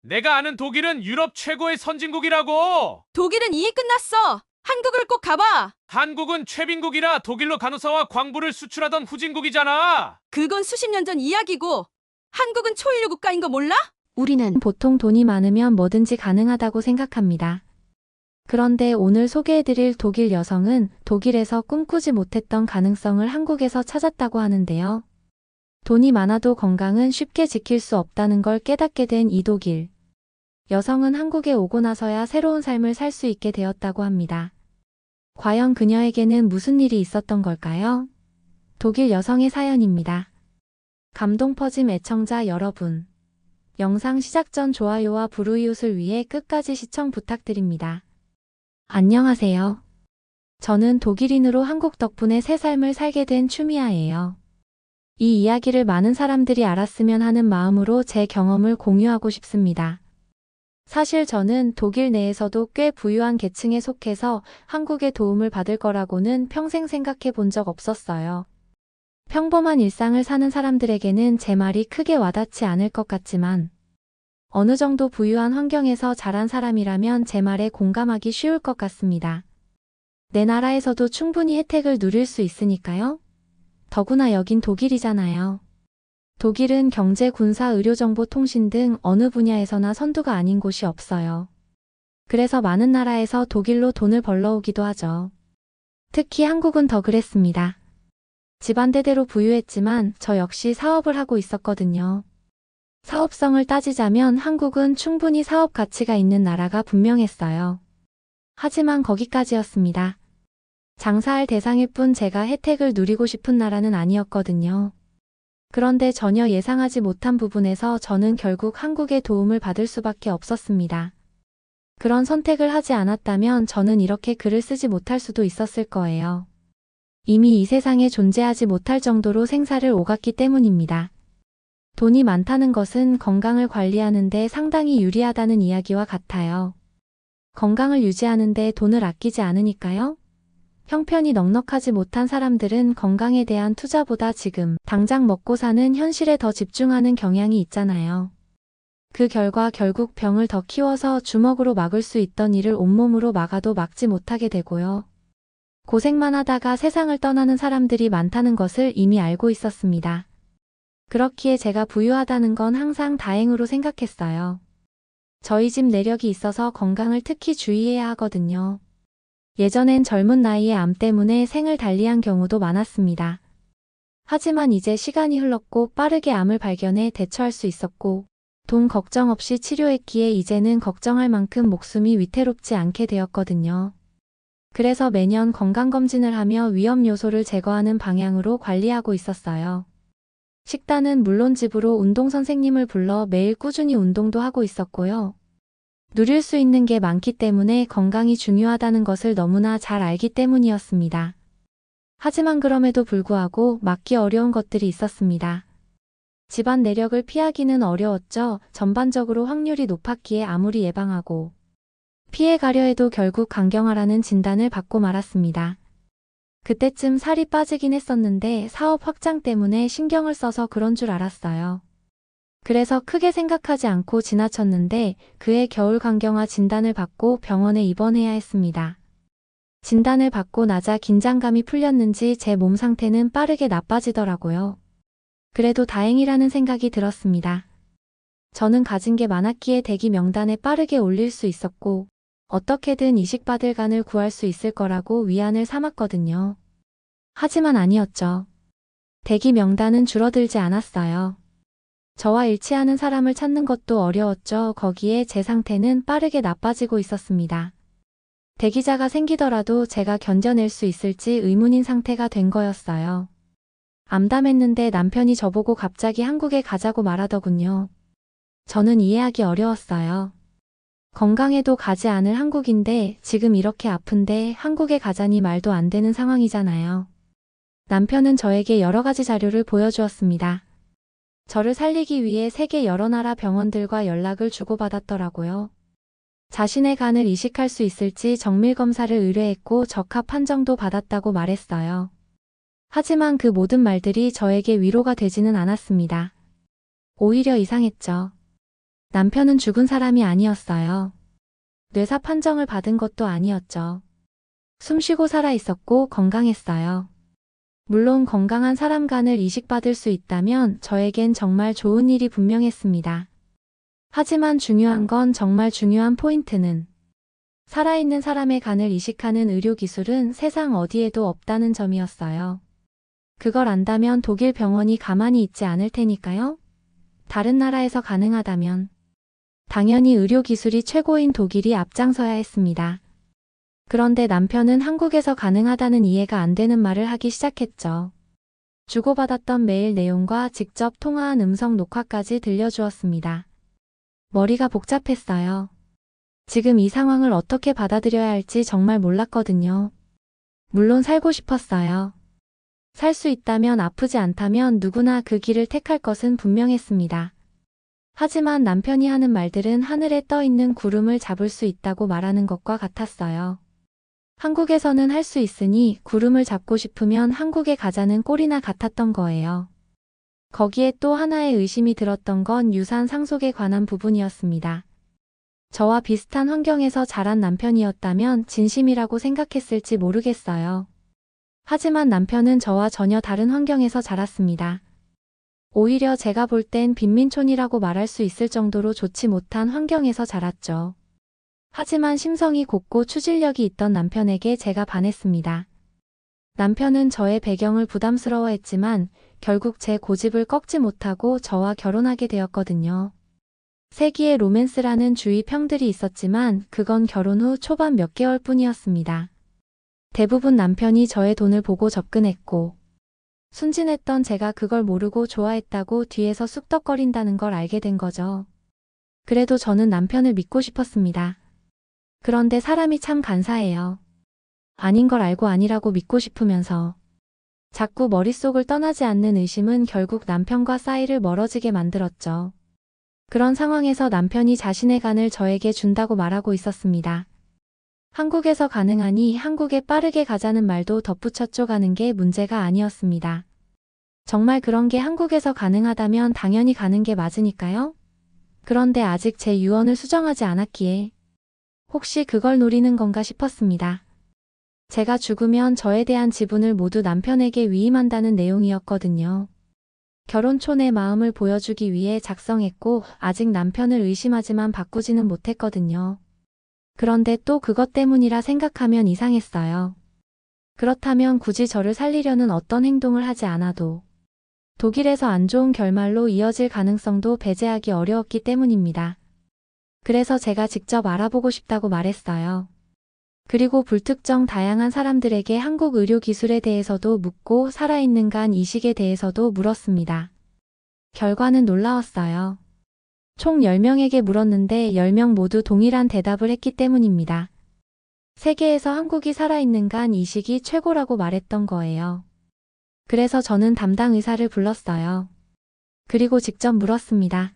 내가 아는 독일은 유럽 최고의 선진국이라고. 독일은 이미 끝났어. 한국을 꼭 가봐. 한국은 최빈국이라 독일로 간호사와 광부를 수출하던 후진국이잖아. 그건 수십 년 전 이야기고 한국은 초인류 국가인 거 몰라? 우리는 보통 돈이 많으면 뭐든지 가능하다고 생각합니다. 그런데 오늘 소개해드릴 독일 여성은 독일에서 꿈꾸지 못했던 가능성을 한국에서 찾았다고 하는데요. 돈이 많아도 건강은 쉽게 지킬 수 없다는 걸 깨닫게 된 이 독일 여성은 한국에 오고 나서야 새로운 삶을 살 수 있게 되었다고 합니다. 과연 그녀에게는 무슨 일이 있었던 걸까요? 독일 여성의 사연입니다. 감동 퍼짐 애청자 여러분. 영상 시작 전 좋아요와 불우이웃을 위해 끝까지 시청 부탁드립니다. 안녕하세요. 저는 독일인으로 한국 덕분에 새 삶을 살게 된 추미아예요. 이 이야기를 많은 사람들이 알았으면 하는 마음으로 제 경험을 공유하고 싶습니다. 사실 저는 독일 내에서도 꽤 부유한 계층에 속해서 한국의 도움을 받을 거라고는 평생 생각해 본 적 없었어요. 평범한 일상을 사는 사람들에게는 제 말이 크게 와닿지 않을 것 같지만 어느 정도 부유한 환경에서 자란 사람이라면 제 말에 공감하기 쉬울 것 같습니다. 내 나라에서도 충분히 혜택을 누릴 수 있으니까요. 더구나 여긴 독일이잖아요. 독일은 경제, 군사, 의료, 정보, 통신 등 어느 분야에서나 선두가 아닌 곳이 없어요. 그래서 많은 나라에서 독일로 돈을 벌러오기도 하죠. 특히 한국은 더 그랬습니다. 집안대대로 부유했지만 저 역시 사업을 하고 있었거든요. 사업성을 따지자면 한국은 충분히 사업 가치가 있는 나라가 분명했어요. 하지만 거기까지였습니다. 장사할 대상일 뿐 제가 혜택을 누리고 싶은 나라는 아니었거든요. 그런데 전혀 예상하지 못한 부분에서 저는 결국 한국의 도움을 받을 수밖에 없었습니다. 그런 선택을 하지 않았다면 저는 이렇게 글을 쓰지 못할 수도 있었을 거예요. 이미 이 세상에 존재하지 못할 정도로 생사를 오갔기 때문입니다. 돈이 많다는 것은 건강을 관리하는 데 상당히 유리하다는 이야기와 같아요. 건강을 유지하는 데 돈을 아끼지 않으니까요. 형편이 넉넉하지 못한 사람들은 건강에 대한 투자보다 지금 당장 먹고 사는 현실에 더 집중하는 경향이 있잖아요. 그 결과 결국 병을 더 키워서 주먹으로 막을 수 있던 일을 온몸으로 막아도 막지 못하게 되고요. 고생만 하다가 세상을 떠나는 사람들이 많다는 것을 이미 알고 있었습니다. 그렇기에 제가 부유하다는 건 항상 다행으로 생각했어요. 저희 집 내력이 있어서 건강을 특히 주의해야 하거든요. 예전엔 젊은 나이에 암 때문에 생을 달리한 경우도 많았습니다. 하지만 이제 시간이 흘렀고 빠르게 암을 발견해 대처할 수 있었고 돈 걱정 없이 치료했기에 이제는 걱정할 만큼 목숨이 위태롭지 않게 되었거든요. 그래서 매년 건강검진을 하며 위험 요소를 제거하는 방향으로 관리하고 있었어요. 식단은 물론 집으로 운동 선생님을 불러 매일 꾸준히 운동도 하고 있었고요. 누릴 수 있는 게 많기 때문에 건강이 중요하다는 것을 너무나 잘 알기 때문이었습니다. 하지만 그럼에도 불구하고 막기 어려운 것들이 있었습니다. 집안 내력을 피하기는 어려웠죠. 전반적으로 확률이 높았기에 아무리 예방하고 피해가려 해도 결국 강경화라는 진단을 받고 말았습니다. 그때쯤 살이 빠지긴 했었는데 사업 확장 때문에 신경을 써서 그런 줄 알았어요. 그래서 크게 생각하지 않고 지나쳤는데 그해 겨울 강경화 진단을 받고 병원에 입원해야 했습니다. 진단을 받고 나자 긴장감이 풀렸는지 제 몸 상태는 빠르게 나빠지더라고요. 그래도 다행이라는 생각이 들었습니다. 저는 가진 게 많았기에 대기 명단에 빠르게 올릴 수 있었고 어떻게든 이식받을 간을 구할 수 있을 거라고 위안을 삼았거든요. 하지만 아니었죠. 대기 명단은 줄어들지 않았어요. 저와 일치하는 사람을 찾는 것도 어려웠죠. 거기에 제 상태는 빠르게 나빠지고 있었습니다. 대기자가 생기더라도 제가 견뎌낼 수 있을지 의문인 상태가 된 거였어요. 암담했는데 남편이 저보고 갑자기 한국에 가자고 말하더군요. 저는 이해하기 어려웠어요. 건강해도 가지 않을 한국인데 지금 이렇게 아픈데 한국에 가자니 말도 안 되는 상황이잖아요. 남편은 저에게 여러 가지 자료를 보여주었습니다. 저를 살리기 위해 세계 여러 나라 병원들과 연락을 주고받았더라고요. 자신의 간을 이식할 수 있을지 정밀검사를 의뢰했고 적합 판정도 받았다고 말했어요. 하지만 그 모든 말들이 저에게 위로가 되지는 않았습니다. 오히려 이상했죠. 남편은 죽은 사람이 아니었어요. 뇌사 판정을 받은 것도 아니었죠. 숨쉬고 살아 있었고 건강했어요. 물론 건강한 사람 간을 이식받을 수 있다면 저에겐 정말 좋은 일이 분명했습니다. 하지만 중요한 건 정말 중요한 포인트는 살아있는 사람의 간을 이식하는 의료기술은 세상 어디에도 없다는 점이었어요. 그걸 안다면 독일 병원이 가만히 있지 않을 테니까요. 다른 나라에서 가능하다면 당연히 의료기술이 최고인 독일이 앞장서야 했습니다. 그런데 남편은 한국에서 가능하다는 이해가 안 되는 말을 하기 시작했죠. 주고받았던 메일 내용과 직접 통화한 음성 녹화까지 들려주었습니다. 머리가 복잡했어요. 지금 이 상황을 어떻게 받아들여야 할지 정말 몰랐거든요. 물론 살고 싶었어요. 살 수 있다면 아프지 않다면 누구나 그 길을 택할 것은 분명했습니다. 하지만 남편이 하는 말들은 하늘에 떠 있는 구름을 잡을 수 있다고 말하는 것과 같았어요. 한국에서는 할 수 있으니 구름을 잡고 싶으면 한국에 가자는 꼴이나 같았던 거예요. 거기에 또 하나의 의심이 들었던 건 유산 상속에 관한 부분이었습니다. 저와 비슷한 환경에서 자란 남편이었다면 진심이라고 생각했을지 모르겠어요. 하지만 남편은 저와 전혀 다른 환경에서 자랐습니다. 오히려 제가 볼 땐 빈민촌이라고 말할 수 있을 정도로 좋지 못한 환경에서 자랐죠. 하지만 심성이 곱고 추진력이 있던 남편에게 제가 반했습니다. 남편은 저의 배경을 부담스러워했지만 결국 제 고집을 꺾지 못하고 저와 결혼하게 되었거든요. 세기의 로맨스라는 주위 평들이 있었지만 그건 결혼 후 초반 몇 개월 뿐이었습니다. 대부분 남편이 저의 돈을 보고 접근했고 순진했던 제가 그걸 모르고 좋아했다고 뒤에서 쑥덕거린다는 걸 알게 된 거죠. 그래도 저는 남편을 믿고 싶었습니다. 그런데 사람이 참 간사해요. 아닌 걸 알고 아니라고 믿고 싶으면서 자꾸 머릿속을 떠나지 않는 의심은 결국 남편과 사이를 멀어지게 만들었죠. 그런 상황에서 남편이 자신의 간을 저에게 준다고 말하고 있었습니다. 한국에서 가능하니 한국에 빠르게 가자는 말도 덧붙였죠. 가는 게 문제가 아니었습니다. 정말 그런 게 한국에서 가능하다면 당연히 가는 게 맞으니까요. 그런데 아직 제 유언을 수정하지 않았기에 혹시 그걸 노리는 건가 싶었습니다. 제가 죽으면 저에 대한 지분을 모두 남편에게 위임한다는 내용이었거든요. 결혼촌의 마음을 보여주기 위해 작성했고 아직 남편을 의심하지만 바꾸지는 못했거든요. 그런데 또 그것 때문이라 생각하면 이상했어요. 그렇다면 굳이 저를 살리려는 어떤 행동을 하지 않아도 독일에서 안 좋은 결말로 이어질 가능성도 배제하기 어려웠기 때문입니다. 그래서 제가 직접 알아보고 싶다고 말했어요. 그리고 불특정 다양한 사람들에게 한국 의료 기술에 대해서도 묻고 살아있는 간 이식에 대해서도 물었습니다. 결과는 놀라웠어요. 총 10명에게 물었는데 10명 모두 동일한 대답을 했기 때문입니다. 세계에서 한국이 살아있는 간 이식이 최고라고 말했던 거예요. 그래서 저는 담당 의사를 불렀어요. 그리고 직접 물었습니다.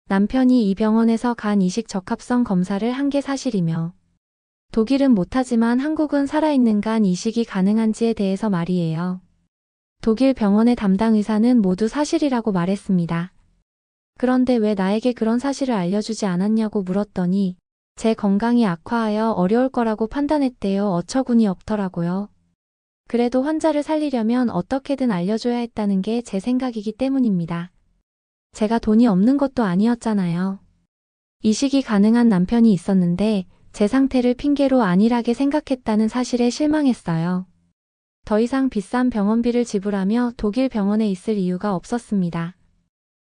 남편이 이 병원에서 간 이식 적합성 검사를 한 게 사실이며 독일은 못하지만 한국은 살아있는 간 이식이 가능한지에 대해서 말이에요. 독일 병원의 담당 의사는 모두 사실이라고 말했습니다. 그런데 왜 나에게 그런 사실을 알려주지 않았냐고 물었더니 제 건강이 악화하여 어려울 거라고 판단했대요. 어처구니 없더라고요. 그래도 환자를 살리려면 어떻게든 알려줘야 했다는 게 제 생각이기 때문입니다. 제가 돈이 없는 것도 아니었잖아요. 이식이 가능한 남편이 있었는데 제 상태를 핑계로 안일하게 생각했다는 사실에 실망했어요. 더 이상 비싼 병원비를 지불하며 독일 병원에 있을 이유가 없었습니다.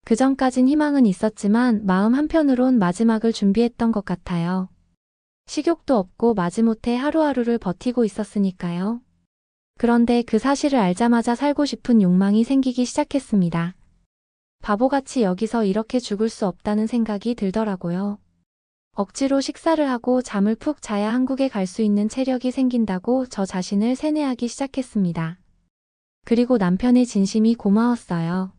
그전까진 희망은 있었지만 마음 한편으론 마지막을 준비했던 것 같아요. 식욕도 없고 마지못해 하루하루를 버티고 있었으니까요. 그런데 그 사실을 알자마자 살고 싶은 욕망이 생기기 시작했습니다. 바보같이 여기서 이렇게 죽을 수 없다는 생각이 들더라고요. 억지로 식사를 하고 잠을 푹 자야 한국에 갈 수 있는 체력이 생긴다고 저 자신을 세뇌하기 시작했습니다. 그리고 남편의 진심이 고마웠어요.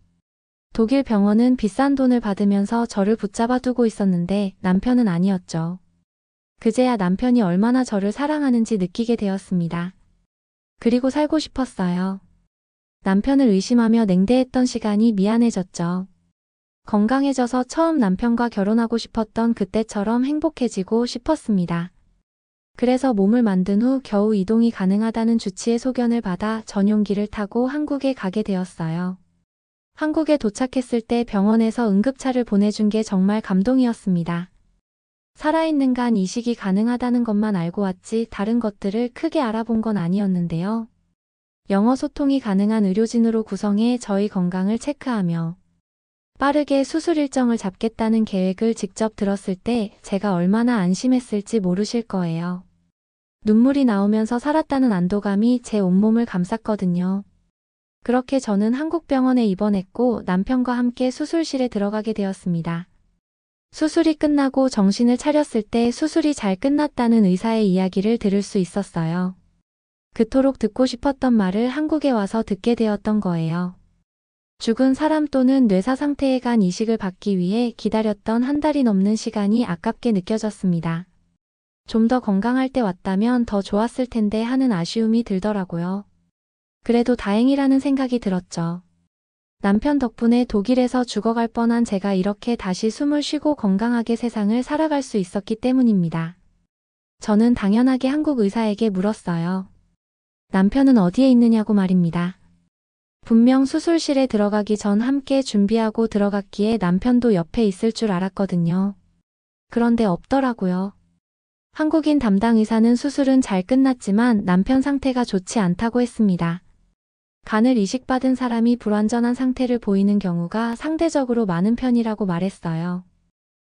독일 병원은 비싼 돈을 받으면서 저를 붙잡아 두고 있었는데 남편은 아니었죠. 그제야 남편이 얼마나 저를 사랑하는지 느끼게 되었습니다. 그리고 살고 싶었어요. 남편을 의심하며 냉대했던 시간이 미안해졌죠. 건강해져서 처음 남편과 결혼하고 싶었던 그때처럼 행복해지고 싶었습니다. 그래서 몸을 만든 후 겨우 이동이 가능하다는 주치의 소견을 받아 전용기를 타고 한국에 가게 되었어요. 한국에 도착했을 때 병원에서 응급차를 보내준 게 정말 감동이었습니다. 살아있는 간 이식이 가능하다는 것만 알고 왔지 다른 것들을 크게 알아본 건 아니었는데요. 영어 소통이 가능한 의료진으로 구성해 저희 건강을 체크하며 빠르게 수술 일정을 잡겠다는 계획을 직접 들었을 때 제가 얼마나 안심했을지 모르실 거예요. 눈물이 나오면서 살았다는 안도감이 제 온몸을 감쌌거든요. 그렇게 저는 한국 병원에 입원했고 남편과 함께 수술실에 들어가게 되었습니다. 수술이 끝나고 정신을 차렸을 때 수술이 잘 끝났다는 의사의 이야기를 들을 수 있었어요. 그토록 듣고 싶었던 말을 한국에 와서 듣게 되었던 거예요. 죽은 사람 또는 뇌사 상태에 간 이식을 받기 위해 기다렸던 한 달이 넘는 시간이 아깝게 느껴졌습니다. 좀 더 건강할 때 왔다면 더 좋았을 텐데 하는 아쉬움이 들더라고요. 그래도 다행이라는 생각이 들었죠. 남편 덕분에 독일에서 죽어갈 뻔한 제가 이렇게 다시 숨을 쉬고 건강하게 세상을 살아갈 수 있었기 때문입니다. 저는 당연하게 한국 의사에게 물었어요. 남편은 어디에 있느냐고 말입니다. 분명 수술실에 들어가기 전 함께 준비하고 들어갔기에 남편도 옆에 있을 줄 알았거든요. 그런데 없더라고요. 한국인 담당 의사는 수술은 잘 끝났지만 남편 상태가 좋지 않다고 했습니다. 간을 이식받은 사람이 불완전한 상태를 보이는 경우가 상대적으로 많은 편이라고 말했어요.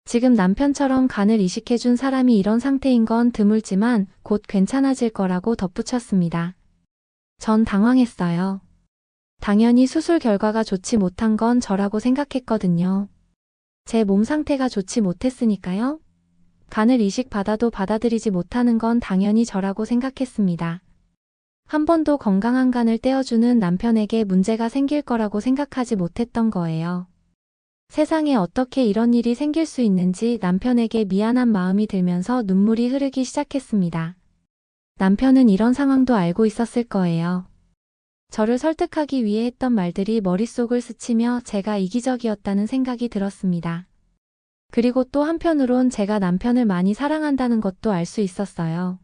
지금 남편처럼 간을 이식해준 사람이 이런 상태인 건 드물지만 곧 괜찮아질 거라고 덧붙였습니다. 전 당황했어요. 당연히 수술 결과가 좋지 못한 건 저라고 생각했거든요. 제 몸 상태가 좋지 못했으니까요. 간을 이식받아도 받아들이지 못하는 건 당연히 저라고 생각했습니다. 한 번도 건강한 간을 떼어주는 남편에게 문제가 생길 거라고 생각하지 못했던 거예요. 세상에 어떻게 이런 일이 생길 수 있는지 남편에게 미안한 마음이 들면서 눈물이 흐르기 시작했습니다. 남편은 이런 상황도 알고 있었을 거예요. 저를 설득하기 위해 했던 말들이 머릿속을 스치며 제가 이기적이었다는 생각이 들었습니다. 그리고 또 한편으론 제가 남편을 많이 사랑한다는 것도 알 수 있었어요.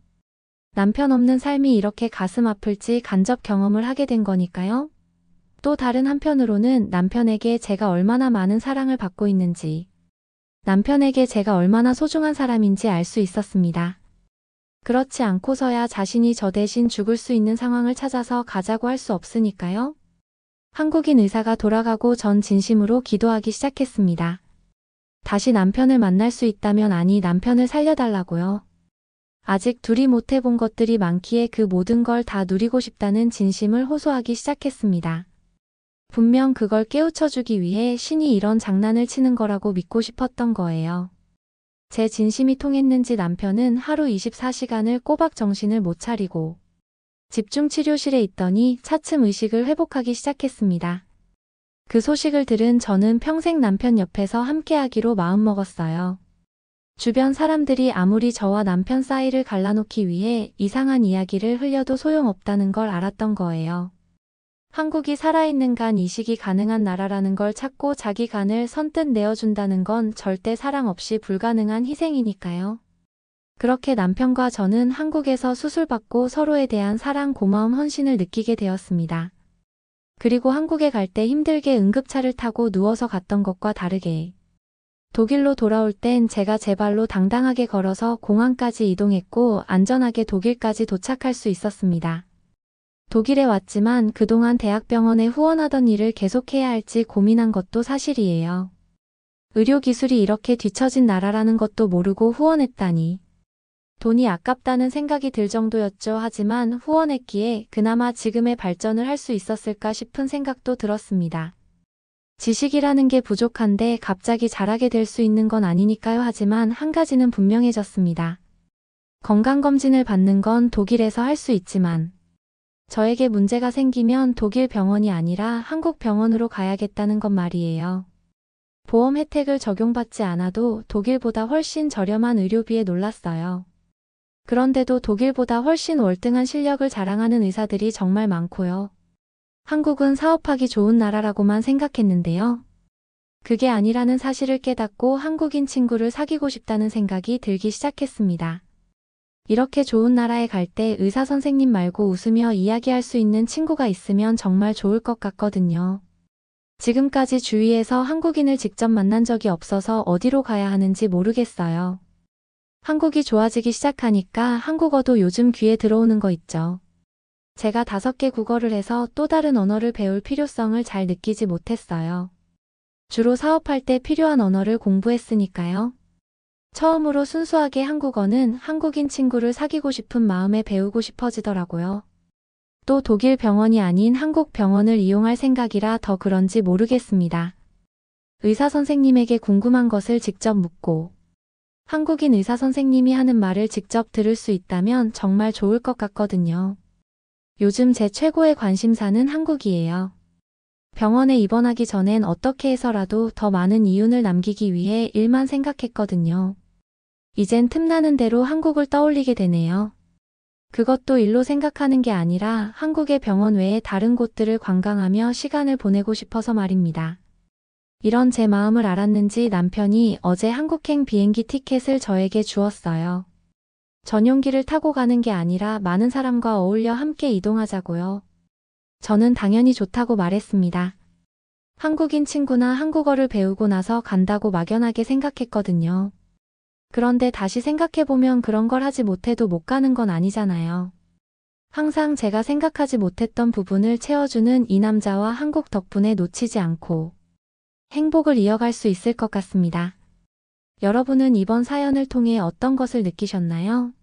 남편 없는 삶이 이렇게 가슴 아플지 간접 경험을 하게 된 거니까요. 또 다른 한편으로는 남편에게 제가 얼마나 많은 사랑을 받고 있는지, 남편에게 제가 얼마나 소중한 사람인지 알 수 있었습니다. 그렇지 않고서야 자신이 저 대신 죽을 수 있는 상황을 찾아서 가자고 할 수 없으니까요. 한국인 의사가 돌아가고 전 진심으로 기도하기 시작했습니다. 다시 남편을 만날 수 있다면 아니 남편을 살려달라고요. 아직 둘이 못 해본 것들이 많기에 그 모든 걸 다 누리고 싶다는 진심을 호소하기 시작했습니다. 분명 그걸 깨우쳐주기 위해 신이 이런 장난을 치는 거라고 믿고 싶었던 거예요. 제 진심이 통했는지 남편은 하루 24시간을 꼬박 정신을 못 차리고 집중치료실에 있더니 차츰 의식을 회복하기 시작했습니다. 그 소식을 들은 저는 평생 남편 옆에서 함께하기로 마음먹었어요. 주변 사람들이 아무리 저와 남편 사이를 갈라놓기 위해 이상한 이야기를 흘려도 소용없다는 걸 알았던 거예요. 한국이 살아있는 간 이식이 가능한 나라라는 걸 찾고 자기 간을 선뜻 내어준다는 건 절대 사랑 없이 불가능한 희생이니까요. 그렇게 남편과 저는 한국에서 수술받고 서로에 대한 사랑, 고마움, 헌신을 느끼게 되었습니다. 그리고 한국에 갈 때 힘들게 응급차를 타고 누워서 갔던 것과 다르게 독일로 돌아올 땐 제가 제 발로 당당하게 걸어서 공항까지 이동했고 안전하게 독일까지 도착할 수 있었습니다. 독일에 왔지만 그동안 대학병원에 후원하던 일을 계속해야 할지 고민한 것도 사실이에요. 의료기술이 이렇게 뒤처진 나라라는 것도 모르고 후원했다니. 돈이 아깝다는 생각이 들 정도였죠. 하지만 후원했기에 그나마 지금의 발전을 할 수 있었을까 싶은 생각도 들었습니다. 지식이라는 게 부족한데 갑자기 잘하게 될 수 있는 건 아니니까요. 하지만 한 가지는 분명해졌습니다. 건강검진을 받는 건 독일에서 할 수 있지만 저에게 문제가 생기면 독일 병원이 아니라 한국 병원으로 가야겠다는 것 말이에요. 보험 혜택을 적용받지 않아도 독일보다 훨씬 저렴한 의료비에 놀랐어요. 그런데도 독일보다 훨씬 월등한 실력을 자랑하는 의사들이 정말 많고요. 한국은 사업하기 좋은 나라라고만 생각했는데요. 그게 아니라는 사실을 깨닫고 한국인 친구를 사귀고 싶다는 생각이 들기 시작했습니다. 이렇게 좋은 나라에 갈 때 의사 선생님 말고 웃으며 이야기할 수 있는 친구가 있으면 정말 좋을 것 같거든요. 지금까지 주위에서 한국인을 직접 만난 적이 없어서 어디로 가야 하는지 모르겠어요. 한국이 좋아지기 시작하니까 한국어도 요즘 귀에 들어오는 거 있죠. 제가 5개 국어를 해서 또 다른 언어를 배울 필요성을 잘 느끼지 못했어요. 주로 사업할 때 필요한 언어를 공부했으니까요. 처음으로 순수하게 한국어는 한국인 친구를 사귀고 싶은 마음에 배우고 싶어지더라고요. 또 독일 병원이 아닌 한국 병원을 이용할 생각이라 더 그런지 모르겠습니다. 의사 선생님에게 궁금한 것을 직접 묻고 한국인 의사 선생님이 하는 말을 직접 들을 수 있다면 정말 좋을 것 같거든요. 요즘 제 최고의 관심사는 한국이에요. 병원에 입원하기 전엔 어떻게 해서라도 더 많은 이윤을 남기기 위해 일만 생각했거든요. 이젠 틈나는 대로 한국을 떠올리게 되네요. 그것도 일로 생각하는 게 아니라 한국의 병원 외에 다른 곳들을 관광하며 시간을 보내고 싶어서 말입니다. 이런 제 마음을 알았는지 남편이 어제 한국행 비행기 티켓을 저에게 주었어요. 전용기를 타고 가는 게 아니라 많은 사람과 어울려 함께 이동하자고요. 저는 당연히 좋다고 말했습니다. 한국인 친구나 한국어를 배우고 나서 간다고 막연하게 생각했거든요. 그런데 다시 생각해보면 그런 걸 하지 못해도 못 가는 건 아니잖아요. 항상 제가 생각하지 못했던 부분을 채워주는 이 남자와 한국 덕분에 놓치지 않고 행복을 이어갈 수 있을 것 같습니다. 여러분은 이번 사연을 통해 어떤 것을 느끼셨나요?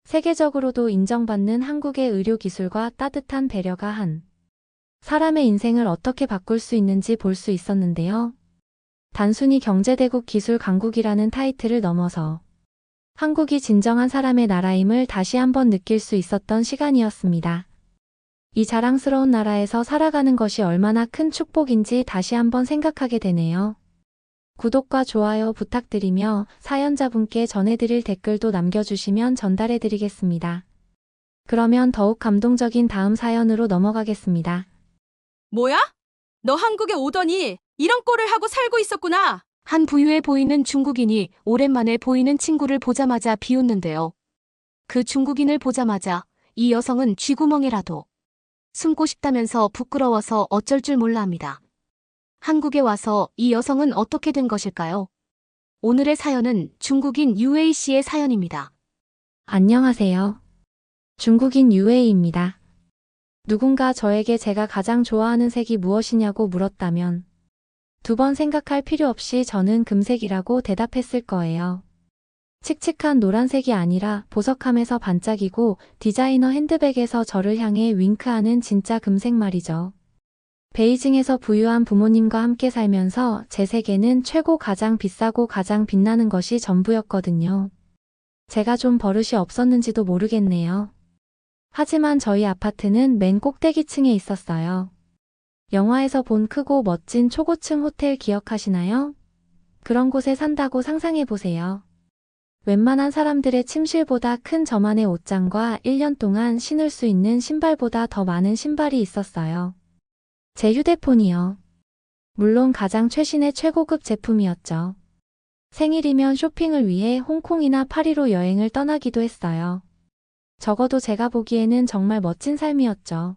세계적으로도 인정받는 한국의 의료기술과 따뜻한 배려가 한 사람의 인생을 어떻게 바꿀 수 있는지 볼 수 있었는데요. 단순히 경제대국 기술 강국이라는 타이틀을 넘어서 한국이 진정한 사람의 나라임을 다시 한번 느낄 수 있었던 시간이었습니다. 이 자랑스러운 나라에서 살아가는 것이 얼마나 큰 축복인지 다시 한번 생각하게 되네요. 구독과 좋아요 부탁드리며 사연자분께 전해드릴 댓글도 남겨주시면 전달해드리겠습니다. 그러면 더욱 감동적인 다음 사연으로 넘어가겠습니다. 뭐야? 너 한국에 오더니 이런 꼴을 하고 살고 있었구나. 한 부유해 보이는 중국인이 오랜만에 보이는 친구를 보자마자 비웃는데요. 그 중국인을 보자마자 이 여성은 쥐구멍이라도 숨고 싶다면서 부끄러워서 어쩔 줄 몰라 합니다. 한국에 와서 이 여성은 어떻게 된 것일까요? 오늘의 사연은 중국인 유에이 씨의 사연입니다. 안녕하세요. 중국인 유에이입니다. 누군가 저에게 제가 가장 좋아하는 색이 무엇이냐고 물었다면 2번 생각할 필요 없이 저는 금색이라고 대답했을 거예요. 칙칙한 노란색이 아니라 보석함에서 반짝이고 디자이너 핸드백에서 저를 향해 윙크하는 진짜 금색 말이죠. 베이징에서 부유한 부모님과 함께 살면서 제 세계는 최고 가장 비싸고 가장 빛나는 것이 전부였거든요. 제가 좀 버릇이 없었는지도 모르겠네요. 하지만 저희 아파트는 맨 꼭대기층에 있었어요. 영화에서 본 크고 멋진 초고층 호텔 기억하시나요? 그런 곳에 산다고 상상해보세요. 웬만한 사람들의 침실보다 큰 저만의 옷장과 1년 동안 신을 수 있는 신발보다 더 많은 신발이 있었어요. 제 휴대폰이요. 물론 가장 최신의 최고급 제품이었죠. 생일이면 쇼핑을 위해 홍콩이나 파리로 여행을 떠나기도 했어요. 적어도 제가 보기에는 정말 멋진 삶이었죠.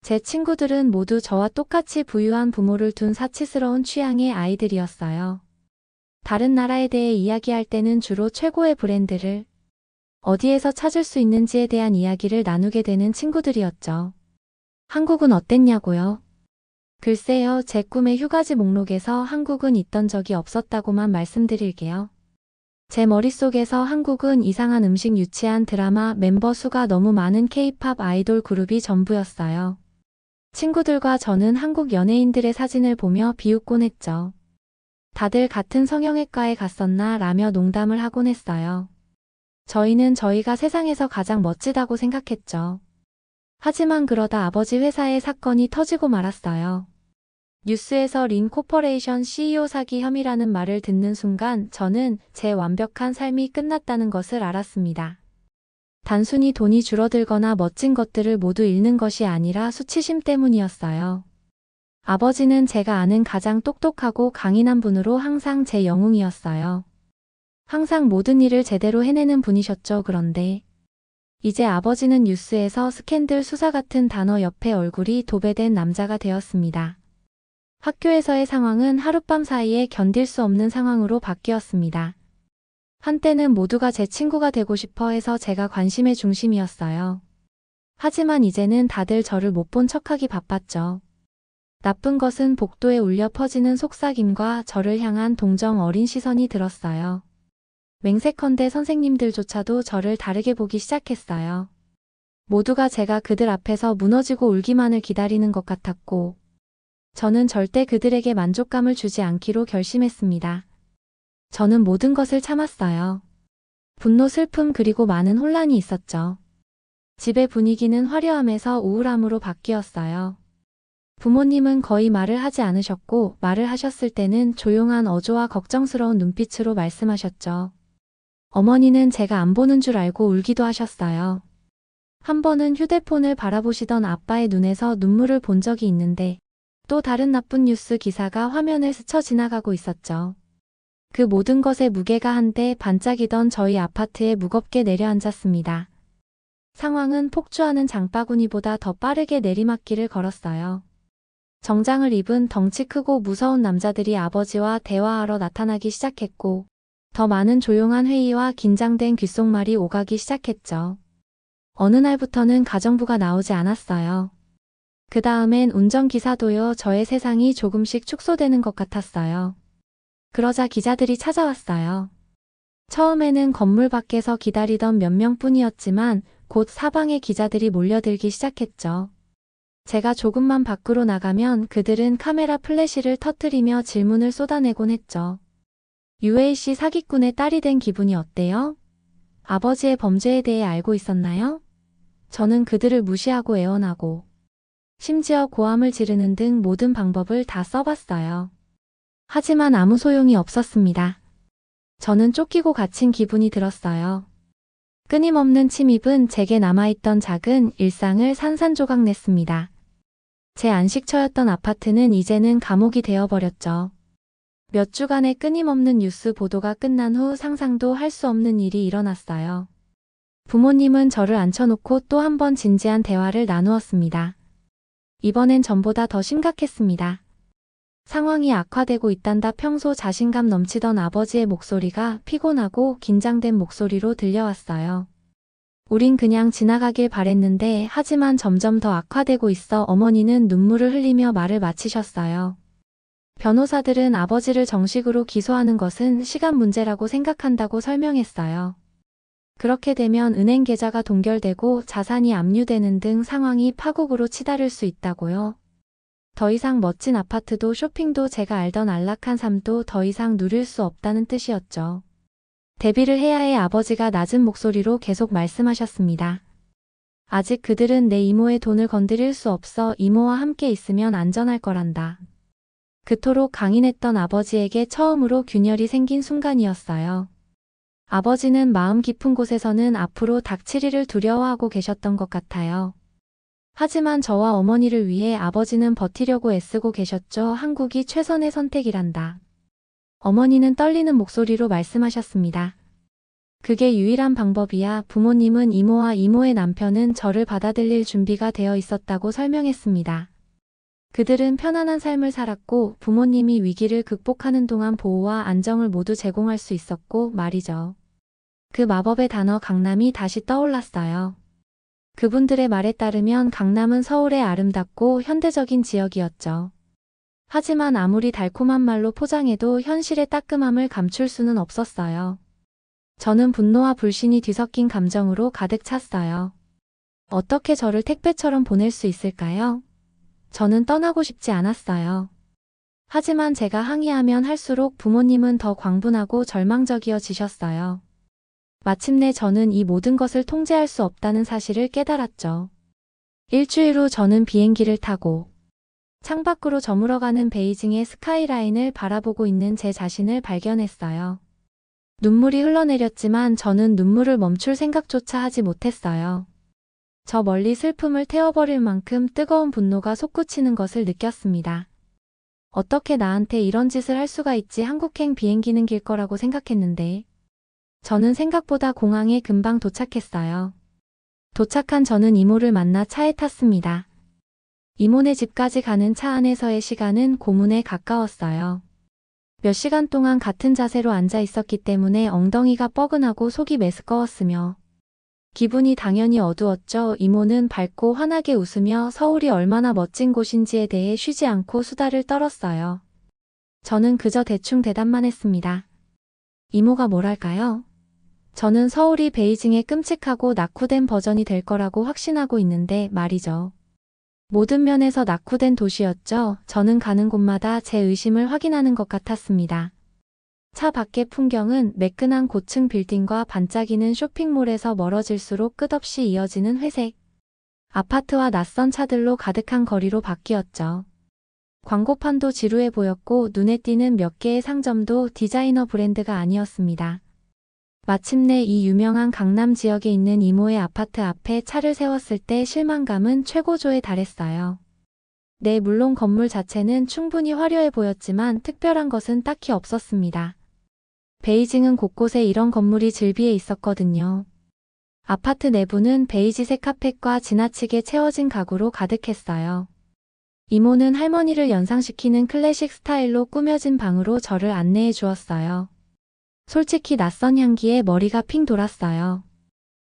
제 친구들은 모두 저와 똑같이 부유한 부모를 둔 사치스러운 취향의 아이들이었어요. 다른 나라에 대해 이야기할 때는 주로 최고의 브랜드를 어디에서 찾을 수 있는지에 대한 이야기를 나누게 되는 친구들이었죠. 한국은 어땠냐고요? 글쎄요, 제 꿈의 휴가지 목록에서 한국은 있던 적이 없었다고만 말씀드릴게요. 제 머릿속에서 한국은 이상한 음식, 유치한 드라마, 멤버 수가 너무 많은 K-팝 아이돌 그룹이 전부였어요. 친구들과 저는 한국 연예인들의 사진을 보며 비웃곤 했죠. 다들 같은 성형외과에 갔었나 라며 농담을 하곤 했어요. 저희는 저희가 세상에서 가장 멋지다고 생각했죠. 하지만 그러다 아버지 회사의 사건이 터지고 말았어요. 뉴스에서 린 코퍼레이션 CEO 사기 혐의라는 말을 듣는 순간 저는 제 완벽한 삶이 끝났다는 것을 알았습니다. 단순히 돈이 줄어들거나 멋진 것들을 모두 잃는 것이 아니라 수치심 때문이었어요. 아버지는 제가 아는 가장 똑똑하고 강인한 분으로 항상 제 영웅이었어요. 항상 모든 일을 제대로 해내는 분이셨죠. 그런데 이제 아버지는 뉴스에서 스캔들 수사 같은 단어 옆에 얼굴이 도배된 남자가 되었습니다. 학교에서의 상황은 하룻밤 사이에 견딜 수 없는 상황으로 바뀌었습니다. 한때는 모두가 제 친구가 되고 싶어 해서 제가 관심의 중심이었어요. 하지만 이제는 다들 저를 못 본 척하기 바빴죠. 나쁜 것은 복도에 울려 퍼지는 속삭임과 저를 향한 동정 어린 시선이 들었어요. 맹세컨대 선생님들조차도 저를 다르게 보기 시작했어요. 모두가 제가 그들 앞에서 무너지고 울기만을 기다리는 것 같았고, 저는 절대 그들에게 만족감을 주지 않기로 결심했습니다. 저는 모든 것을 참았어요. 분노, 슬픔 그리고 많은 혼란이 있었죠. 집의 분위기는 화려함에서 우울함으로 바뀌었어요. 부모님은 거의 말을 하지 않으셨고 말을 하셨을 때는 조용한 어조와 걱정스러운 눈빛으로 말씀하셨죠. 어머니는 제가 안 보는 줄 알고 울기도 하셨어요. 한 번은 휴대폰을 바라보시던 아빠의 눈에서 눈물을 본 적이 있는데 또 다른 나쁜 뉴스 기사가 화면을 스쳐 지나가고 있었죠. 그 모든 것의 무게가 한데 반짝이던 저희 아파트에 무겁게 내려앉았습니다. 상황은 폭주하는 장바구니보다 더 빠르게 내리막길을 걸었어요. 정장을 입은 덩치 크고 무서운 남자들이 아버지와 대화하러 나타나기 시작했고, 더 많은 조용한 회의와 긴장된 귓속말이 오가기 시작했죠. 어느 날부터는 가정부가 나오지 않았어요. 그 다음엔 운전기사도요. 저의 세상이 조금씩 축소되는 것 같았어요. 그러자 기자들이 찾아왔어요. 처음에는 건물 밖에서 기다리던 몇 명뿐이었지만 곧 사방에 기자들이 몰려들기 시작했죠. 제가 조금만 밖으로 나가면 그들은 카메라 플래시를 터뜨리며 질문을 쏟아내곤 했죠. UAC 사기꾼의 딸이 된 기분이 어때요? 아버지의 범죄에 대해 알고 있었나요? 저는 그들을 무시하고 애원하고 심지어 고함을 지르는 등 모든 방법을 다 써봤어요. 하지만 아무 소용이 없었습니다. 저는 쫓기고 갇힌 기분이 들었어요. 끊임없는 침입은 제게 남아있던 작은 일상을 산산조각 냈습니다. 제 안식처였던 아파트는 이제는 감옥이 되어버렸죠. 몇 주간의 끊임없는 뉴스 보도가 끝난 후 상상도 할 수 없는 일이 일어났어요. 부모님은 저를 앉혀놓고 또 한 번 진지한 대화를 나누었습니다. 이번엔 전보다 더 심각했습니다. 상황이 악화되고 있단다. 평소 자신감 넘치던 아버지의 목소리가 피곤하고 긴장된 목소리로 들려왔어요. 우린 그냥 지나가길 바랬는데 하지만 점점 더 악화되고 있어. 어머니는 눈물을 흘리며 말을 마치셨어요. 변호사들은 아버지를 정식으로 기소하는 것은 시간 문제라고 생각한다고 설명했어요. 그렇게 되면 은행 계좌가 동결되고 자산이 압류되는 등 상황이 파국으로 치달을 수 있다고요. 더 이상 멋진 아파트도 쇼핑도 제가 알던 안락한 삶도 더 이상 누릴 수 없다는 뜻이었죠. 대비를 해야 해. 아버지가 낮은 목소리로 계속 말씀하셨습니다. 아직 그들은 내 이모의 돈을 건드릴 수 없어. 이모와 함께 있으면 안전할 거란다. 그토록 강인했던 아버지에게 처음으로 균열이 생긴 순간이었어요. 아버지는 마음 깊은 곳에서는 앞으로 닥칠 일을 두려워하고 계셨던 것 같아요. 하지만 저와 어머니를 위해 아버지는 버티려고 애쓰고 계셨죠. 한국이 최선의 선택이란다. 어머니는 떨리는 목소리로 말씀하셨습니다. 그게 유일한 방법이야. 부모님은 이모와 이모의 남편은 저를 받아들일 준비가 되어 있었다고 설명했습니다. 그들은 편안한 삶을 살았고 부모님이 위기를 극복하는 동안 보호와 안정을 모두 제공할 수 있었고 말이죠. 그 마법의 단어 강남이 다시 떠올랐어요. 그분들의 말에 따르면 강남은 서울의 아름답고 현대적인 지역이었죠. 하지만 아무리 달콤한 말로 포장해도 현실의 따끔함을 감출 수는 없었어요. 저는 분노와 불신이 뒤섞인 감정으로 가득 찼어요. 어떻게 저를 택배처럼 보낼 수 있을까요? 저는 떠나고 싶지 않았어요. 하지만 제가 항의하면 할수록 부모님은 더 광분하고 절망적이어지셨어요. 마침내 저는 이 모든 것을 통제할 수 없다는 사실을 깨달았죠. 일주일 후 저는 비행기를 타고 창밖으로 저물어가는 베이징의 스카이라인을 바라보고 있는 제 자신을 발견했어요. 눈물이 흘러내렸지만 저는 눈물을 멈출 생각조차 하지 못했어요. 저 멀리 슬픔을 태워버릴 만큼 뜨거운 분노가 솟구치는 것을 느꼈습니다. 어떻게 나한테 이런 짓을 할 수가 있지? 한국행 비행기는 길 거라고 생각했는데. 저는 생각보다 공항에 금방 도착했어요. 도착한 저는 이모를 만나 차에 탔습니다. 이모네 집까지 가는 차 안에서의 시간은 고문에 가까웠어요. 몇 시간 동안 같은 자세로 앉아 있었기 때문에 엉덩이가 뻐근하고 속이 메스꺼웠으며 기분이 당연히 어두웠죠. 이모는 밝고 환하게 웃으며 서울이 얼마나 멋진 곳인지에 대해 쉬지 않고 수다를 떨었어요. 저는 그저 대충 대답만 했습니다. 이모가 뭐랄까요? 저는 서울이 베이징의 끔찍하고 낙후된 버전이 될 거라고 확신하고 있는데 말이죠. 모든 면에서 낙후된 도시였죠. 저는 가는 곳마다 제 의심을 확인하는 것 같았습니다. 차 밖의 풍경은 매끈한 고층 빌딩과 반짝이는 쇼핑몰에서 멀어질수록 끝없이 이어지는 회색 아파트와 낯선 차들로 가득한 거리로 바뀌었죠. 광고판도 지루해 보였고 눈에 띄는 몇 개의 상점도 디자이너 브랜드가 아니었습니다. 마침내 이 유명한 강남 지역에 있는 이모의 아파트 앞에 차를 세웠을 때 실망감은 최고조에 달했어요. 네, 물론 건물 자체는 충분히 화려해 보였지만 특별한 것은 딱히 없었습니다. 베이징은 곳곳에 이런 건물이 즐비해 있었거든요. 아파트 내부는 베이지색 카펫과 지나치게 채워진 가구로 가득했어요. 이모는 할머니를 연상시키는 클래식 스타일로 꾸며진 방으로 저를 안내해 주었어요. 솔직히 낯선 향기에 머리가 핑 돌았어요.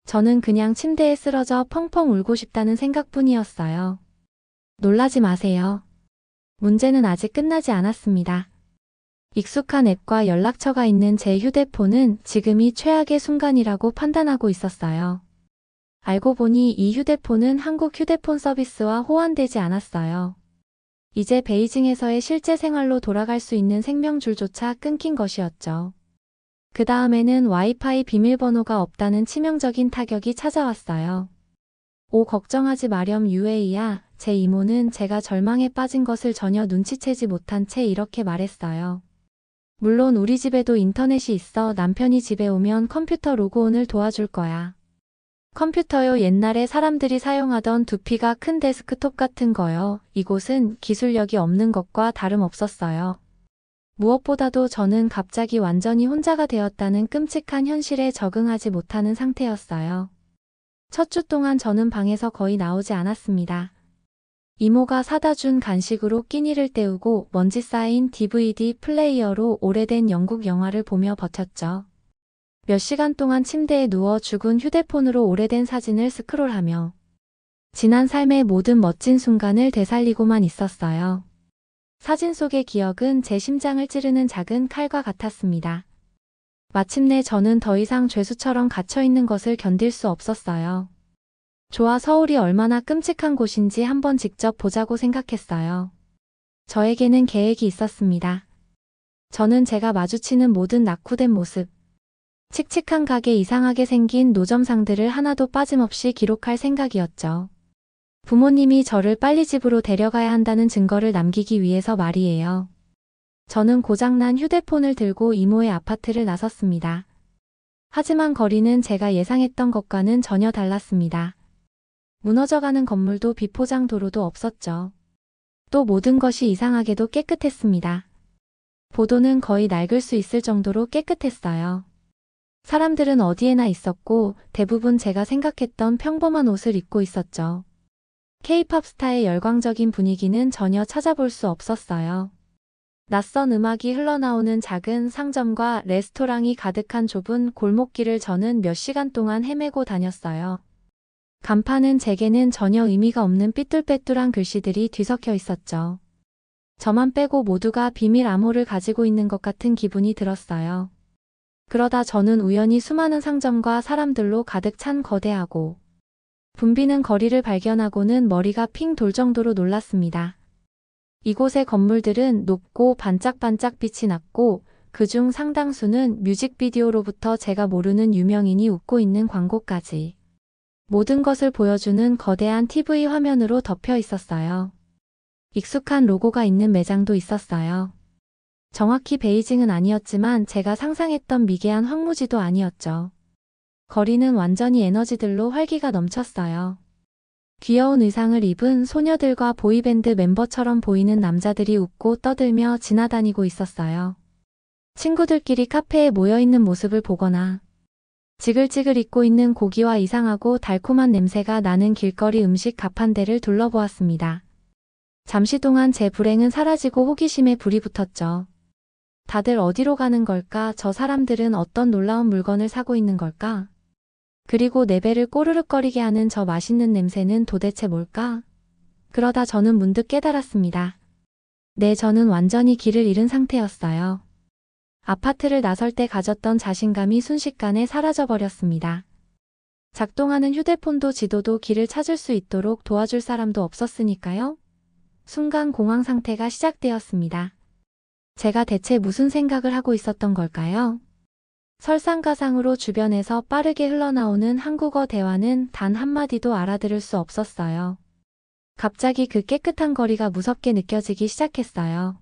저는 그냥 침대에 쓰러져 펑펑 울고 싶다는 생각뿐이었어요. 놀라지 마세요. 문제는 아직 끝나지 않았습니다. 익숙한 앱과 연락처가 있는 제 휴대폰은 지금이 최악의 순간이라고 판단하고 있었어요. 알고 보니 이 휴대폰은 한국 휴대폰 서비스와 호환되지 않았어요. 이제 베이징에서의 실제 생활로 돌아갈 수 있는 생명줄조차 끊긴 것이었죠. 그 다음에는 와이파이 비밀번호가 없다는 치명적인 타격이 찾아왔어요. 오, 걱정하지 마렴 유에이야. 제 이모는 제가 절망에 빠진 것을 전혀 눈치채지 못한 채 이렇게 말했어요. 물론 우리 집에도 인터넷이 있어. 남편이 집에 오면 컴퓨터 로그온을 도와줄 거야. 컴퓨터요. 옛날에 사람들이 사용하던 두피가 큰 데스크톱 같은 거요. 이곳은 기술력이 없는 것과 다름없었어요. 무엇보다도 저는 갑자기 완전히 혼자가 되었다는 끔찍한 현실에 적응하지 못하는 상태였어요. 첫 주 동안 저는 방에서 거의 나오지 않았습니다. 이모가 사다 준 간식으로 끼니를 때우고 먼지 쌓인 DVD 플레이어로 오래된 영국 영화를 보며 버텼죠. 몇 시간 동안 침대에 누워 죽은 휴대폰으로 오래된 사진을 스크롤하며 지난 삶의 모든 멋진 순간을 되살리고만 있었어요. 사진 속의 기억은 제 심장을 찌르는 작은 칼과 같았습니다. 마침내 저는 더 이상 죄수처럼 갇혀있는 것을 견딜 수 없었어요. 좋아, 서울이 얼마나 끔찍한 곳인지 한번 직접 보자고 생각했어요. 저에게는 계획이 있었습니다. 저는 제가 마주치는 모든 낙후된 모습, 칙칙한 가게, 이상하게 생긴 노점상들을 하나도 빠짐없이 기록할 생각이었죠. 부모님이 저를 빨리 집으로 데려가야 한다는 증거를 남기기 위해서 말이에요. 저는 고장난 휴대폰을 들고 이모의 아파트를 나섰습니다. 하지만 거리는 제가 예상했던 것과는 전혀 달랐습니다. 무너져가는 건물도 비포장 도로도 없었죠. 또 모든 것이 이상하게도 깨끗했습니다. 보도는 거의 낡을 수 있을 정도로 깨끗했어요. 사람들은 어디에나 있었고 대부분 제가 생각했던 평범한 옷을 입고 있었죠. K-팝 스타의 열광적인 분위기는 전혀 찾아볼 수 없었어요. 낯선 음악이 흘러나오는 작은 상점과 레스토랑이 가득한 좁은 골목길을 저는 몇 시간 동안 헤매고 다녔어요. 간판은 제게는 전혀 의미가 없는 삐뚤빼뚤한 글씨들이 뒤섞여 있었죠. 저만 빼고 모두가 비밀 암호를 가지고 있는 것 같은 기분이 들었어요. 그러다 저는 우연히 수많은 상점과 사람들로 가득 찬 거대하고 붐비는 거리를 발견하고는 머리가 핑 돌 정도로 놀랐습니다. 이곳의 건물들은 높고 반짝반짝 빛이 났고 그중 상당수는 뮤직비디오로부터 제가 모르는 유명인이 웃고 있는 광고까지 모든 것을 보여주는 거대한 TV 화면으로 덮여 있었어요. 익숙한 로고가 있는 매장도 있었어요. 정확히 베이징은 아니었지만 제가 상상했던 미개한 황무지도 아니었죠. 거리는 완전히 에너지들로 활기가 넘쳤어요. 귀여운 의상을 입은 소녀들과 보이밴드 멤버처럼 보이는 남자들이 웃고 떠들며 지나다니고 있었어요. 친구들끼리 카페에 모여있는 모습을 보거나 지글지글 잊고 있는 고기와 이상하고 달콤한 냄새가 나는 길거리 음식 가판대를 둘러보았습니다. 잠시 동안 제 불행은 사라지고 호기심에 불이 붙었죠. 다들 어디로 가는 걸까? 저 사람들은 어떤 놀라운 물건을 사고 있는 걸까? 그리고 내 배를 꼬르륵거리게 하는 저 맛있는 냄새는 도대체 뭘까? 그러다 저는 문득 깨달았습니다. 네, 저는 완전히 길을 잃은 상태였어요. 아파트를 나설 때 가졌던 자신감이 순식간에 사라져버렸습니다. 작동하는 휴대폰도 지도도 길을 찾을 수 있도록 도와줄 사람도 없었으니까요. 순간 공황 상태가 시작되었습니다. 제가 대체 무슨 생각을 하고 있었던 걸까요? 설상가상으로 주변에서 빠르게 흘러나오는 한국어 대화는 단 한마디도 알아들을 수 없었어요. 갑자기 그 깨끗한 거리가 무섭게 느껴지기 시작했어요.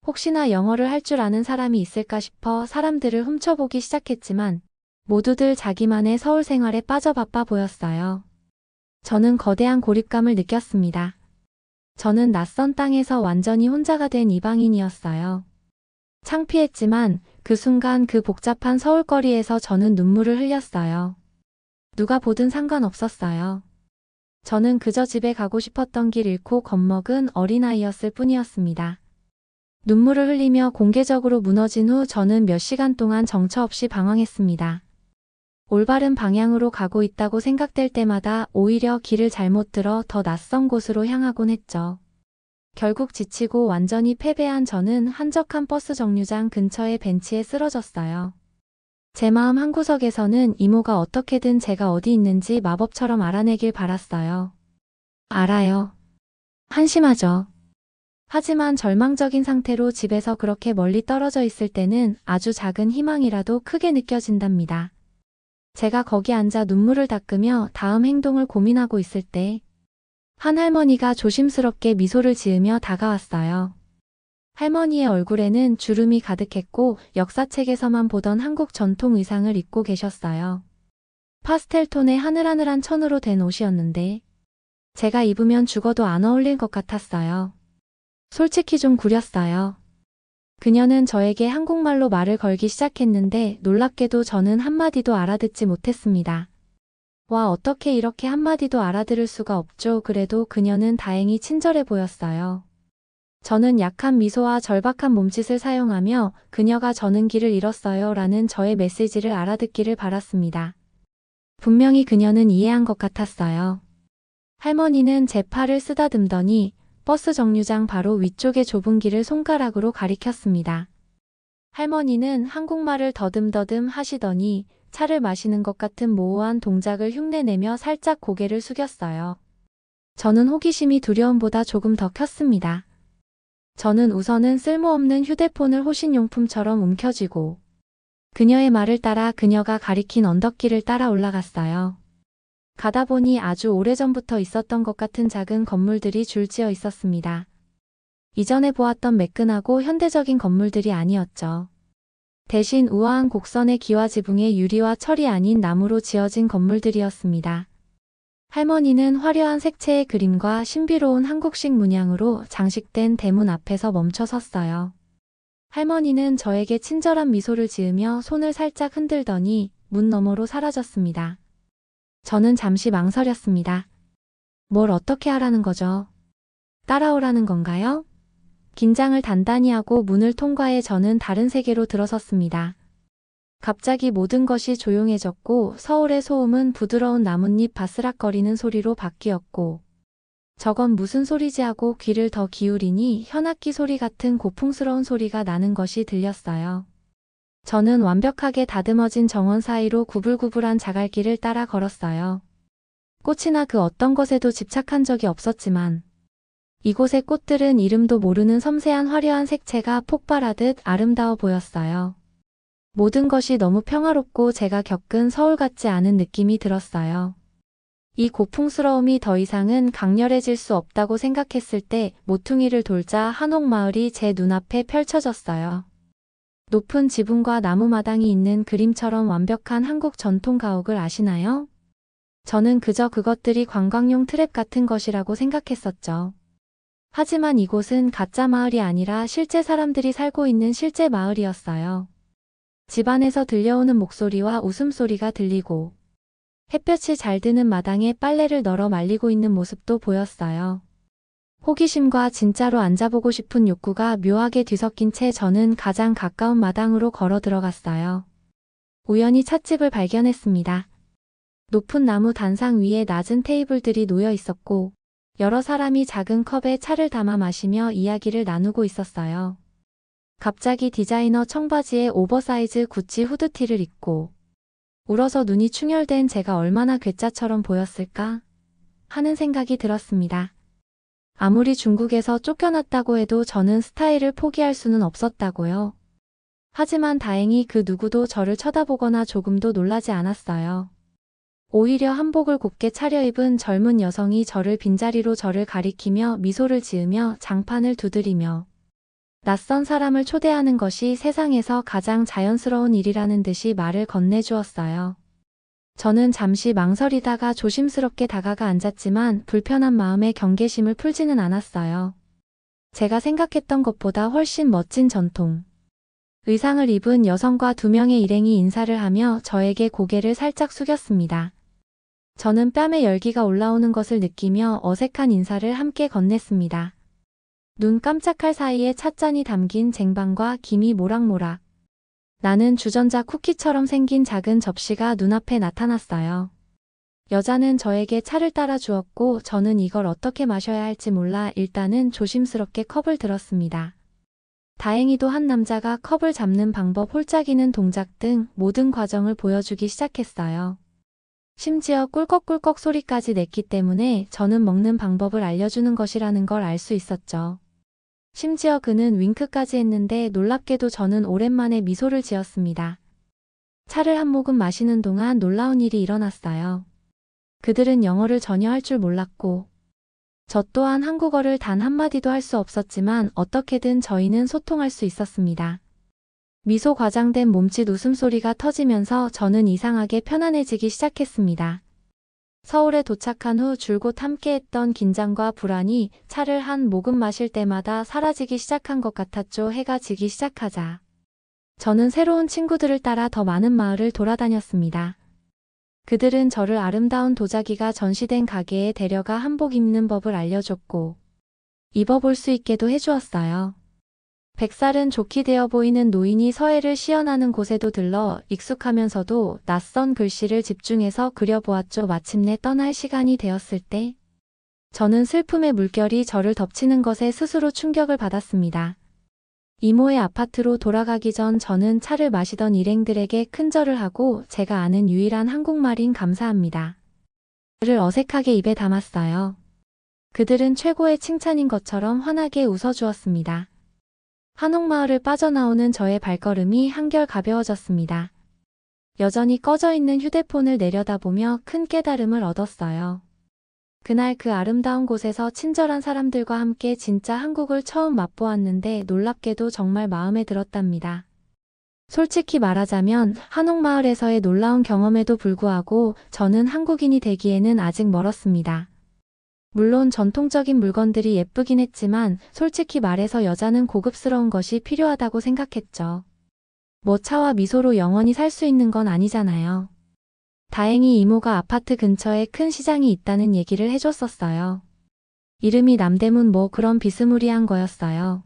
혹시나 영어를 할 줄 아는 사람이 있을까 싶어 사람들을 훔쳐보기 시작했지만 모두들 자기만의 서울 생활에 빠져 바빠 보였어요. 저는 거대한 고립감을 느꼈습니다. 저는 낯선 땅에서 완전히 혼자가 된 이방인이었어요. 창피했지만 그 순간 그 복잡한 서울거리에서 저는 눈물을 흘렸어요. 누가 보든 상관없었어요. 저는 그저 집에 가고 싶었던 길 잃고 겁먹은 어린아이였을 뿐이었습니다. 눈물을 흘리며 공개적으로 무너진 후 저는 몇 시간 동안 정처 없이 방황했습니다. 올바른 방향으로 가고 있다고 생각될 때마다 오히려 길을 잘못 들어 더 낯선 곳으로 향하곤 했죠. 결국 지치고 완전히 패배한 저는 한적한 버스 정류장 근처의 벤치에 쓰러졌어요. 제 마음 한구석에서는 이모가 어떻게든 제가 어디 있는지 마법처럼 알아내길 바랐어요. 알아요. 한심하죠. 하지만 절망적인 상태로 집에서 그렇게 멀리 떨어져 있을 때는 아주 작은 희망이라도 크게 느껴진답니다. 제가 거기 앉아 눈물을 닦으며 다음 행동을 고민하고 있을 때 한 할머니가 조심스럽게 미소를 지으며 다가왔어요. 할머니의 얼굴에는 주름이 가득했고 역사책에서만 보던 한국 전통 의상을 입고 계셨어요. 파스텔 톤의 하늘하늘한 천으로 된 옷이었는데 제가 입으면 죽어도 안 어울릴 것 같았어요. 솔직히 좀 구렸어요. 그녀는 저에게 한국말로 말을 걸기 시작했는데 놀랍게도 저는 한마디도 알아듣지 못했습니다. 와, 어떻게 이렇게 한마디도 알아들을 수가 없죠. 그래도 그녀는 다행히 친절해 보였어요. 저는 약한 미소와 절박한 몸짓을 사용하며 그녀가 저는 길을 잃었어요 라는 저의 메시지를 알아듣기를 바랐습니다. 분명히 그녀는 이해한 것 같았어요. 할머니는 제 팔을 쓰다듬더니 버스 정류장 바로 위쪽의 좁은 길을 손가락으로 가리켰습니다. 할머니는 한국말을 더듬더듬 하시더니 차를 마시는 것 같은 모호한 동작을 흉내내며 살짝 고개를 숙였어요. 저는 호기심이 두려움보다 조금 더 컸습니다. 저는 우선은 쓸모없는 휴대폰을 호신용품처럼 움켜쥐고 그녀의 말을 따라 그녀가 가리킨 언덕길을 따라 올라갔어요. 가다 보니 아주 오래전부터 있었던 것 같은 작은 건물들이 줄지어 있었습니다. 이전에 보았던 매끈하고 현대적인 건물들이 아니었죠. 대신 우아한 곡선의 기와 지붕의 유리와 철이 아닌 나무로 지어진 건물들이었습니다. 할머니는 화려한 색채의 그림과 신비로운 한국식 문양으로 장식된 대문 앞에서 멈춰 섰어요. 할머니는 저에게 친절한 미소를 지으며 손을 살짝 흔들더니 문 너머로 사라졌습니다. 저는 잠시 망설였습니다. 뭘 어떻게 하라는 거죠? 따라오라는 건가요? 긴장을 단단히 하고 문을 통과해 저는 다른 세계로 들어섰습니다. 갑자기 모든 것이 조용해졌고 서울의 소음은 부드러운 나뭇잎 바스락거리는 소리로 바뀌었고 저건 무슨 소리지 하고 귀를 더 기울이니 현악기 소리 같은 고풍스러운 소리가 나는 것이 들렸어요. 저는 완벽하게 다듬어진 정원 사이로 구불구불한 자갈길을 따라 걸었어요. 꽃이나 그 어떤 것에도 집착한 적이 없었지만 이곳의 꽃들은 이름도 모르는 섬세한 화려한 색채가 폭발하듯 아름다워 보였어요. 모든 것이 너무 평화롭고 제가 겪은 서울 같지 않은 느낌이 들었어요. 이 고풍스러움이 더 이상은 강렬해질 수 없다고 생각했을 때 모퉁이를 돌자 한옥마을이 제 눈앞에 펼쳐졌어요. 높은 지붕과 나무마당이 있는 그림처럼 완벽한 한국 전통 가옥을 아시나요? 저는 그저 그것들이 관광용 트랩 같은 것이라고 생각했었죠. 하지만 이곳은 가짜 마을이 아니라 실제 사람들이 살고 있는 실제 마을이었어요. 집 안에서 들려오는 목소리와 웃음소리가 들리고 햇볕이 잘 드는 마당에 빨래를 널어 말리고 있는 모습도 보였어요. 호기심과 진짜로 앉아보고 싶은 욕구가 묘하게 뒤섞인 채 저는 가장 가까운 마당으로 걸어 들어갔어요. 우연히 찻집을 발견했습니다. 높은 나무 단상 위에 낮은 테이블들이 놓여 있었고 여러 사람이 작은 컵에 차를 담아 마시며 이야기를 나누고 있었어요. 갑자기 디자이너 청바지에 오버사이즈 구찌 후드티를 입고 울어서 눈이 충혈된 제가 얼마나 괴짜처럼 보였을까 하는 생각이 들었습니다. 아무리 중국에서 쫓겨났다고 해도 저는 스타일을 포기할 수는 없었다고요. 하지만 다행히 그 누구도 저를 쳐다보거나 조금도 놀라지 않았어요. 오히려 한복을 곱게 차려입은 젊은 여성이 저를 빈자리로 저를 가리키며 미소를 지으며 장판을 두드리며 낯선 사람을 초대하는 것이 세상에서 가장 자연스러운 일이라는 듯이 말을 건네주었어요. 저는 잠시 망설이다가 조심스럽게 다가가 앉았지만 불편한 마음에 경계심을 풀지는 않았어요. 제가 생각했던 것보다 훨씬 멋진 전통 의상을 입은 여성과 2명의 일행이 인사를 하며 저에게 고개를 살짝 숙였습니다. 저는 뺨에 열기가 올라오는 것을 느끼며 어색한 인사를 함께 건넸습니다. 눈 깜짝할 사이에 찻잔이 담긴 쟁반과 김이 모락모락. 나는 주전자 쿠키처럼 생긴 작은 접시가 눈앞에 나타났어요. 여자는 저에게 차를 따라 주었고 저는 이걸 어떻게 마셔야 할지 몰라 일단은 조심스럽게 컵을 들었습니다. 다행히도 한 남자가 컵을 잡는 방법, 홀짝이는 동작 등 모든 과정을 보여주기 시작했어요. 심지어 꿀꺽꿀꺽 소리까지 냈기 때문에 저는 먹는 방법을 알려주는 것이라는 걸 알 수 있었죠. 심지어 그는 윙크까지 했는데 놀랍게도 저는 오랜만에 미소를 지었습니다. 차를 한 모금 마시는 동안 놀라운 일이 일어났어요. 그들은 영어를 전혀 할 줄 몰랐고 저 또한 한국어를 단 한마디도 할 수 없었지만 어떻게든 저희는 소통할 수 있었습니다. 미소 과장된 몸짓 웃음소리가 터지면서 저는 이상하게 편안해지기 시작했습니다. 서울에 도착한 후 줄곧 함께했던 긴장과 불안이 차를 한 모금 마실 때마다 사라지기 시작한 것 같았죠. 해가 지기 시작하자 저는 새로운 친구들을 따라 더 많은 마을을 돌아다녔습니다. 그들은 저를 아름다운 도자기가 전시된 가게에 데려가 한복 입는 법을 알려줬고 입어볼 수 있게도 해주었어요. 백살은 좋게 되어 보이는 노인이 서해를 시연하는 곳에도 들러 익숙하면서도 낯선 글씨를 집중해서 그려보았죠. 마침내 떠날 시간이 되었을 때 저는 슬픔의 물결이 저를 덮치는 것에 스스로 충격을 받았습니다. 이모의 아파트로 돌아가기 전 저는 차를 마시던 일행들에게 큰절을 하고 제가 아는 유일한 한국말인 감사합니다 를 어색하게 입에 담았어요. 그들은 최고의 칭찬인 것처럼 환하게 웃어주었습니다. 한옥마을을 빠져나오는 저의 발걸음이 한결 가벼워졌습니다. 여전히 꺼져 있는 휴대폰을 내려다보며 큰 깨달음을 얻었어요. 그날 그 아름다운 곳에서 친절한 사람들과 함께 진짜 한국을 처음 맛보았는데 놀랍게도 정말 마음에 들었답니다. 솔직히 말하자면 한옥마을에서의 놀라운 경험에도 불구하고 저는 한국인이 되기에는 아직 멀었습니다. 물론 전통적인 물건들이 예쁘긴 했지만 솔직히 말해서 여자는 고급스러운 것이 필요하다고 생각했죠. 뭐 차와 미소로 영원히 살 수 있는 건 아니잖아요. 다행히 이모가 아파트 근처에 큰 시장이 있다는 얘기를 해줬었어요. 이름이 남대문 뭐 그런 비스무리한 거였어요.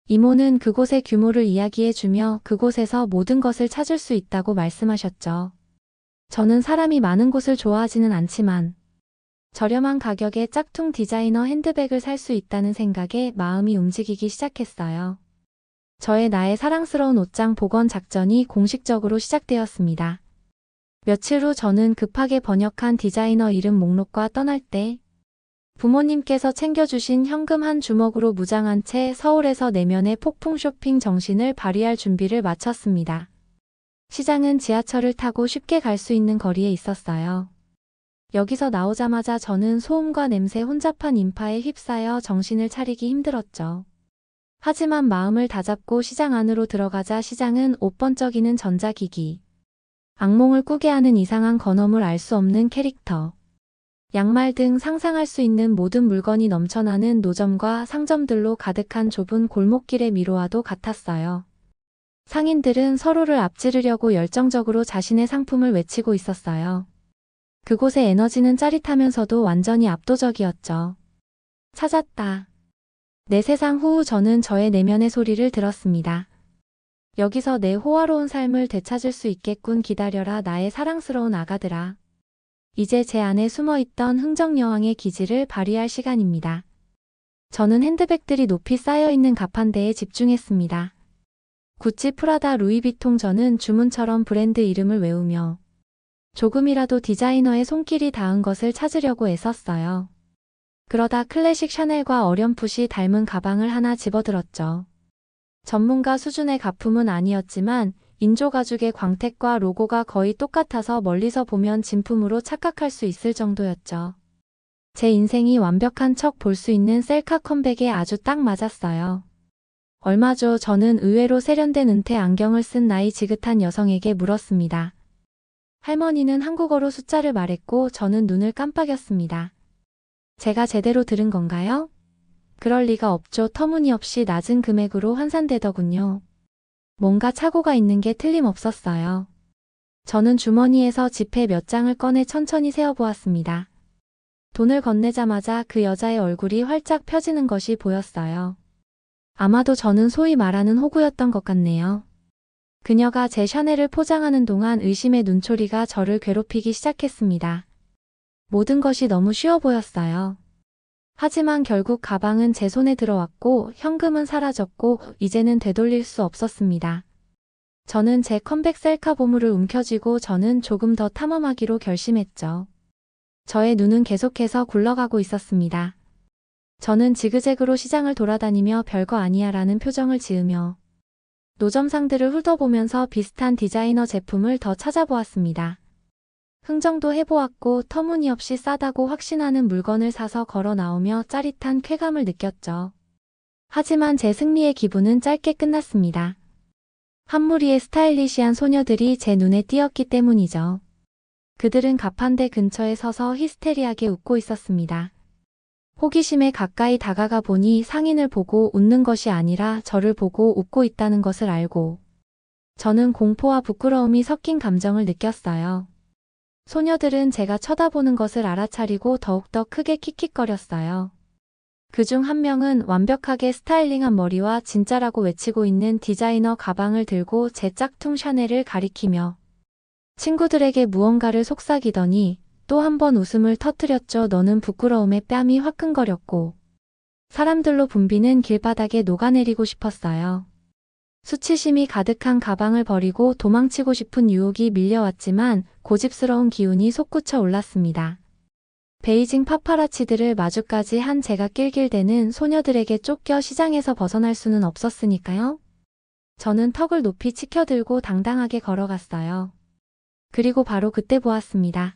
이모는 그곳의 규모를 이야기해주며 그곳에서 모든 것을 찾을 수 있다고 말씀하셨죠. 저는 사람이 많은 곳을 좋아하지는 않지만 저렴한 가격에 짝퉁 디자이너 핸드백을 살 수 있다는 생각에 마음이 움직이기 시작했어요. 저의 나의 사랑스러운 옷장 복원 작전이 공식적으로 시작되었습니다. 며칠 후 저는 급하게 번역한 디자이너 이름 목록과 떠날 때 부모님께서 챙겨주신 현금 한 주먹으로 무장한 채 서울에서 내면의 폭풍 쇼핑 정신을 발휘할 준비를 마쳤습니다. 시장은 지하철을 타고 쉽게 갈 수 있는 거리에 있었어요. 여기서 나오자마자 저는 소음과 냄새 혼잡한 인파에 휩싸여 정신을 차리기 힘들었죠. 하지만 마음을 다잡고 시장 안으로 들어가자 시장은 옷 번쩍이는 전자기기, 악몽을 꾸게 하는 이상한 건어물 알 수 없는 캐릭터. 양말 등 상상할 수 있는 모든 물건이 넘쳐나는 노점과 상점들로 가득한 좁은 골목길의 미로와도 같았어요. 상인들은 서로를 앞지르려고 열정적으로 자신의 상품을 외치고 있었어요. 그곳의 에너지는 짜릿하면서도 완전히 압도적이었죠. 찾았다. 내 세상 후 저는 저의 내면의 소리를 들었습니다. 여기서 내 호화로운 삶을 되찾을 수 있겠군. 기다려라 나의 사랑스러운 아가들아. 이제 제 안에 숨어있던 흥정여왕의 기질을 발휘할 시간입니다. 저는 핸드백들이 높이 쌓여있는 가판대에 집중했습니다. 구찌, 프라다, 루이비통. 저는 주문처럼 브랜드 이름을 외우며 조금이라도 디자이너의 손길이 닿은 것을 찾으려고 애썼어요. 그러다 클래식 샤넬과 어렴풋이 닮은 가방을 하나 집어들었죠. 전문가 수준의 가품은 아니었지만 인조가죽의 광택과 로고가 거의 똑같아서 멀리서 보면 진품으로 착각할 수 있을 정도였죠. 제 인생이 완벽한 척 볼 수 있는 셀카 컴백에 아주 딱 맞았어요. 얼마 전 저는 의외로 세련된 은퇴 안경을 쓴 나이 지긋한 여성에게 물었습니다. 할머니는 한국어로 숫자를 말했고 저는 눈을 깜빡였습니다. 제가 제대로 들은 건가요? 그럴 리가 없죠. 터무니없이 낮은 금액으로 환산되더군요. 뭔가 착오가 있는 게 틀림없었어요. 저는 주머니에서 지폐 몇 장을 꺼내 천천히 세어보았습니다. 돈을 건네자마자 그 여자의 얼굴이 활짝 펴지는 것이 보였어요. 아마도 저는 소위 말하는 호구였던 것 같네요. 그녀가 제 샤넬을 포장하는 동안 의심의 눈초리가 저를 괴롭히기 시작했습니다. 모든 것이 너무 쉬워 보였어요. 하지만 결국 가방은 제 손에 들어왔고 현금은 사라졌고 이제는 되돌릴 수 없었습니다. 저는 제 컴백 셀카 보물을 움켜쥐고 저는 조금 더 탐험하기로 결심했죠. 저의 눈은 계속해서 굴러가고 있었습니다. 저는 지그재그로 시장을 돌아다니며 별거 아니야 라는 표정을 지으며 노점상들을 훑어보면서 비슷한 디자이너 제품을 더 찾아보았습니다. 흥정도 해보았고 터무니없이 싸다고 확신하는 물건을 사서 걸어 나오며 짜릿한 쾌감을 느꼈죠. 하지만 제 승리의 기분은 짧게 끝났습니다. 한 무리의 스타일리시한 소녀들이 제 눈에 띄었기 때문이죠. 그들은 가판대 근처에 서서 히스테리하게 웃고 있었습니다. 호기심에 가까이 다가가 보니 상인을 보고 웃는 것이 아니라 저를 보고 웃고 있다는 것을 알고 저는 공포와 부끄러움이 섞인 감정을 느꼈어요. 소녀들은 제가 쳐다보는 것을 알아차리고 더욱더 크게 킥킥거렸어요. 그중 한 명은 완벽하게 스타일링한 머리와 진짜라고 외치고 있는 디자이너 가방을 들고 제 짝퉁 샤넬을 가리키며 친구들에게 무언가를 속삭이더니 또 한 번 웃음을 터뜨렸죠. 너는 부끄러움에 뺨이 화끈거렸고 사람들로 붐비는 길바닥에 녹아내리고 싶었어요. 수치심이 가득한 가방을 버리고 도망치고 싶은 유혹이 밀려왔지만 고집스러운 기운이 솟구쳐 올랐습니다. 베이징 파파라치들을 마주까지 한 제가 낄낄대는 소녀들에게 쫓겨 시장에서 벗어날 수는 없었으니까요. 저는 턱을 높이 치켜들고 당당하게 걸어갔어요. 그리고 바로 그때 보았습니다.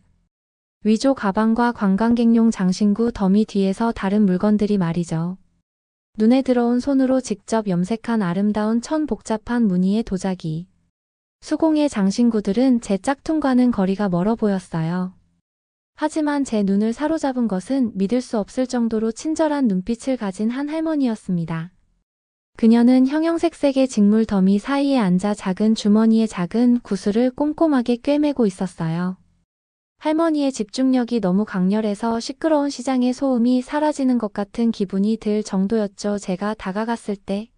위조 가방과 관광객용 장신구 더미 뒤에서 다른 물건들이 말이죠. 눈에 들어온 손으로 직접 염색한 아름다운 천 복잡한 무늬의 도자기. 수공예 장신구들은 제 짝퉁과는 거리가 멀어 보였어요. 하지만 제 눈을 사로잡은 것은 믿을 수 없을 정도로 친절한 눈빛을 가진 한 할머니였습니다. 그녀는 형형색색의 직물 더미 사이에 앉아 작은 주머니에 작은 구슬을 꼼꼼하게 꿰매고 있었어요. 할머니의 집중력이 너무 강렬해서 시끄러운 시장의 소음이 사라지는 것 같은 기분이 들 정도였죠. 제가 다가갔을 때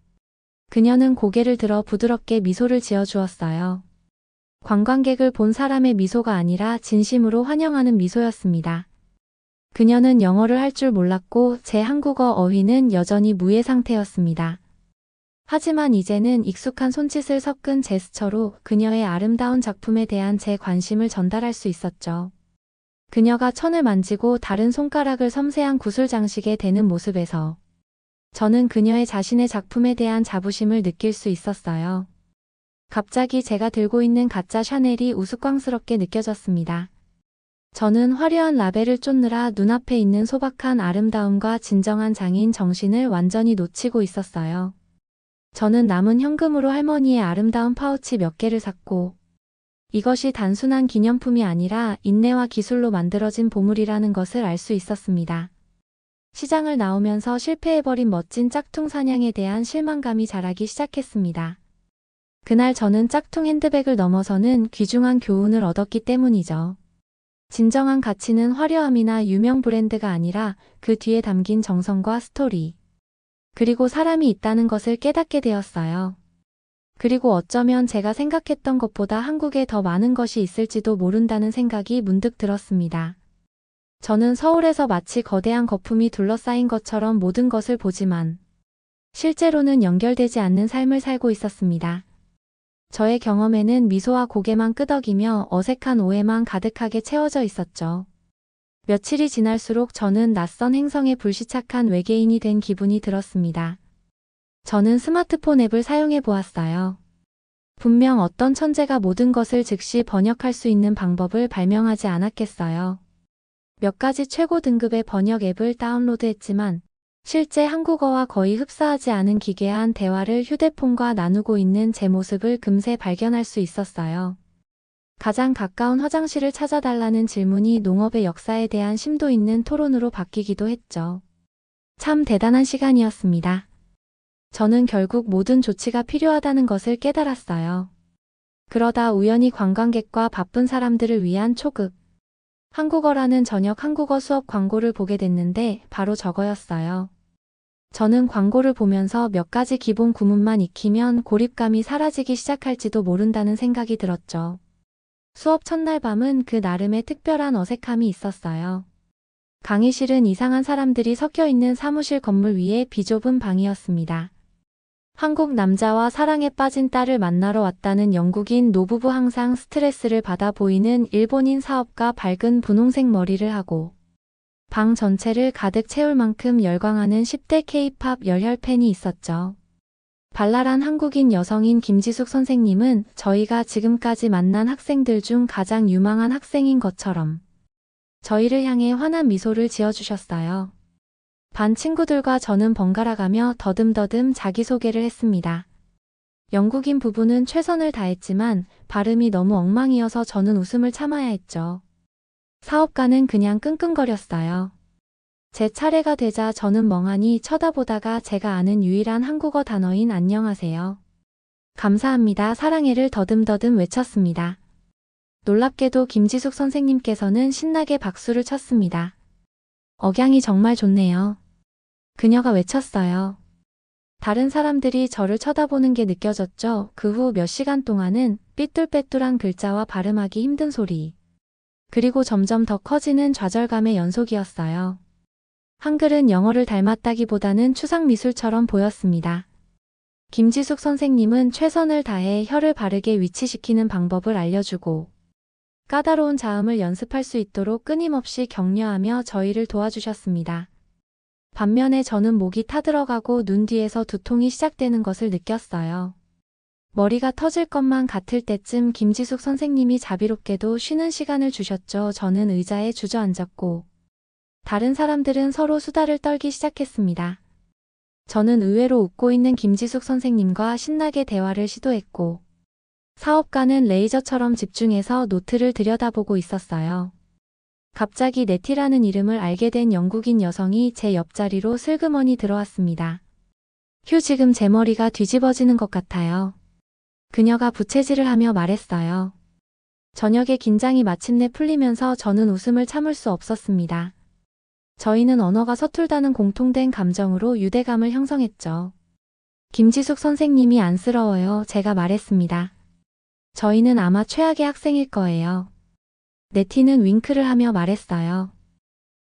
그녀는 고개를 들어 부드럽게 미소를 지어주었어요. 관광객을 본 사람의 미소가 아니라 진심으로 환영하는 미소였습니다. 그녀는 영어를 할 줄 몰랐고 제 한국어 어휘는 여전히 무예 상태였습니다. 하지만 이제는 익숙한 손짓을 섞은 제스처로 그녀의 아름다운 작품에 대한 제 관심을 전달할 수 있었죠. 그녀가 천을 만지고 다른 손가락을 섬세한 구슬 장식에 대는 모습에서 저는 그녀의 자신의 작품에 대한 자부심을 느낄 수 있었어요. 갑자기 제가 들고 있는 가짜 샤넬이 우스꽝스럽게 느껴졌습니다. 저는 화려한 라벨을 쫓느라 눈앞에 있는 소박한 아름다움과 진정한 장인 정신을 완전히 놓치고 있었어요. 저는 남은 현금으로 할머니의 아름다운 파우치 몇 개를 샀고 이것이 단순한 기념품이 아니라 인내와 기술로 만들어진 보물이라는 것을 알 수 있었습니다. 시장을 나오면서 실패해버린 멋진 짝퉁 사냥에 대한 실망감이 자라기 시작했습니다. 그날 저는 짝퉁 핸드백을 넘어서는 귀중한 교훈을 얻었기 때문이죠. 진정한 가치는 화려함이나 유명 브랜드가 아니라 그 뒤에 담긴 정성과 스토리, 그리고 사람이 있다는 것을 깨닫게 되었어요. 그리고 어쩌면 제가 생각했던 것보다 한국에 더 많은 것이 있을지도 모른다는 생각이 문득 들었습니다. 저는 서울에서 마치 거대한 거품이 둘러싸인 것처럼 모든 것을 보지만 실제로는 연결되지 않는 삶을 살고 있었습니다. 저의 경험에는 미소와 고개만 끄덕이며 어색한 오해만 가득하게 채워져 있었죠. 며칠이 지날수록 저는 낯선 행성에 불시착한 외계인이 된 기분이 들었습니다. 저는 스마트폰 앱을 사용해 보았어요. 분명 어떤 천재가 모든 것을 즉시 번역할 수 있는 방법을 발명하지 않았겠어요. 몇 가지 최고 등급의 번역 앱을 다운로드했지만 실제 한국어와 거의 흡사하지 않은 기괴한 대화를 휴대폰과 나누고 있는 제 모습을 금세 발견할 수 있었어요. 가장 가까운 화장실을 찾아달라는 질문이 농업의 역사에 대한 심도 있는 토론으로 바뀌기도 했죠. 참 대단한 시간이었습니다. 저는 결국 모든 조치가 필요하다는 것을 깨달았어요. 그러다 우연히 관광객과 바쁜 사람들을 위한 초급 한국어라는 저녁 한국어 수업 광고를 보게 됐는데 바로 저거였어요. 저는 광고를 보면서 몇 가지 기본 구문만 익히면 고립감이 사라지기 시작할지도 모른다는 생각이 들었죠. 수업 첫날 밤은 그 나름의 특별한 어색함이 있었어요. 강의실은 이상한 사람들이 섞여 있는 사무실 건물 위에 비좁은 방이었습니다. 한국 남자와 사랑에 빠진 딸을 만나러 왔다는 영국인 노부부, 항상 스트레스를 받아 보이는 일본인 사업가, 밝은 분홍색 머리를 하고 방 전체를 가득 채울 만큼 열광하는 10대 K-팝 열혈 팬이 있었죠. 발랄한 한국인 여성인 김지숙 선생님은 저희가 지금까지 만난 학생들 중 가장 유망한 학생인 것처럼 저희를 향해 환한 미소를 지어주셨어요. 반 친구들과 저는 번갈아가며 더듬더듬 자기소개를 했습니다. 영국인 부부는 최선을 다했지만 발음이 너무 엉망이어서 저는 웃음을 참아야 했죠. 사업가는 그냥 끙끙거렸어요. 제 차례가 되자 저는 멍하니 쳐다보다가 제가 아는 유일한 한국어 단어인 안녕하세요, 감사합니다, 사랑해를 더듬더듬 외쳤습니다. 놀랍게도 김지숙 선생님께서는 신나게 박수를 쳤습니다. 억양이 정말 좋네요. 그녀가 외쳤어요. 다른 사람들이 저를 쳐다보는 게 느껴졌죠. 그 후 몇 시간 동안은 삐뚤빼뚤한 글자와 발음하기 힘든 소리, 그리고 점점 더 커지는 좌절감의 연속이었어요. 한글은 영어를 닮았다기보다는 추상미술처럼 보였습니다. 김지숙 선생님은 최선을 다해 혀를 바르게 위치시키는 방법을 알려주고 까다로운 자음을 연습할 수 있도록 끊임없이 격려하며 저희를 도와주셨습니다. 반면에 저는 목이 타들어가고 눈 뒤에서 두통이 시작되는 것을 느꼈어요. 머리가 터질 것만 같을 때쯤 김지숙 선생님이 자비롭게도 쉬는 시간을 주셨죠. 저는 의자에 주저앉았고 다른 사람들은 서로 수다를 떨기 시작했습니다. 저는 의외로 웃고 있는 김지숙 선생님과 신나게 대화를 시도했고 사업가는 레이저처럼 집중해서 노트를 들여다보고 있었어요. 갑자기 네티라는 이름을 알게 된 영국인 여성이 제 옆자리로 슬그머니 들어왔습니다. 휴, 지금 제 머리가 뒤집어지는 것 같아요. 그녀가 부채질을 하며 말했어요. 저녁의 긴장이 마침내 풀리면서 저는 웃음을 참을 수 없었습니다. 저희는 언어가 서툴다는 공통된 감정으로 유대감을 형성했죠. 김지숙 선생님이 안쓰러워요, 제가 말했습니다. 저희는 아마 최악의 학생일 거예요. 네티는 윙크를 하며 말했어요.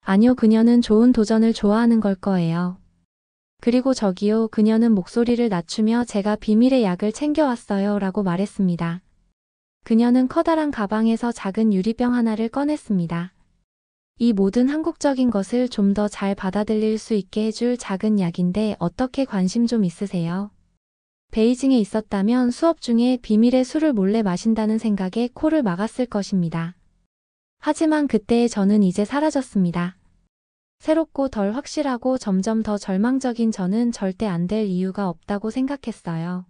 아니요, 그녀는 좋은 도전을 좋아하는 걸 거예요. 그리고 저기요, 그녀는 목소리를 낮추며 제가 비밀의 약을 챙겨왔어요 라고 말했습니다. 그녀는 커다란 가방에서 작은 유리병 하나를 꺼냈습니다. 이 모든 한국적인 것을 좀 더 잘 받아들일 수 있게 해줄 작은 약인데 어떻게 관심 좀 있으세요? 베이징에 있었다면 수업 중에 비밀의 술을 몰래 마신다는 생각에 코를 막았을 것입니다. 하지만 그때의 저는 이제 사라졌습니다. 새롭고 덜 확실하고 점점 더 절망적인 저는 절대 안 될 이유가 없다고 생각했어요.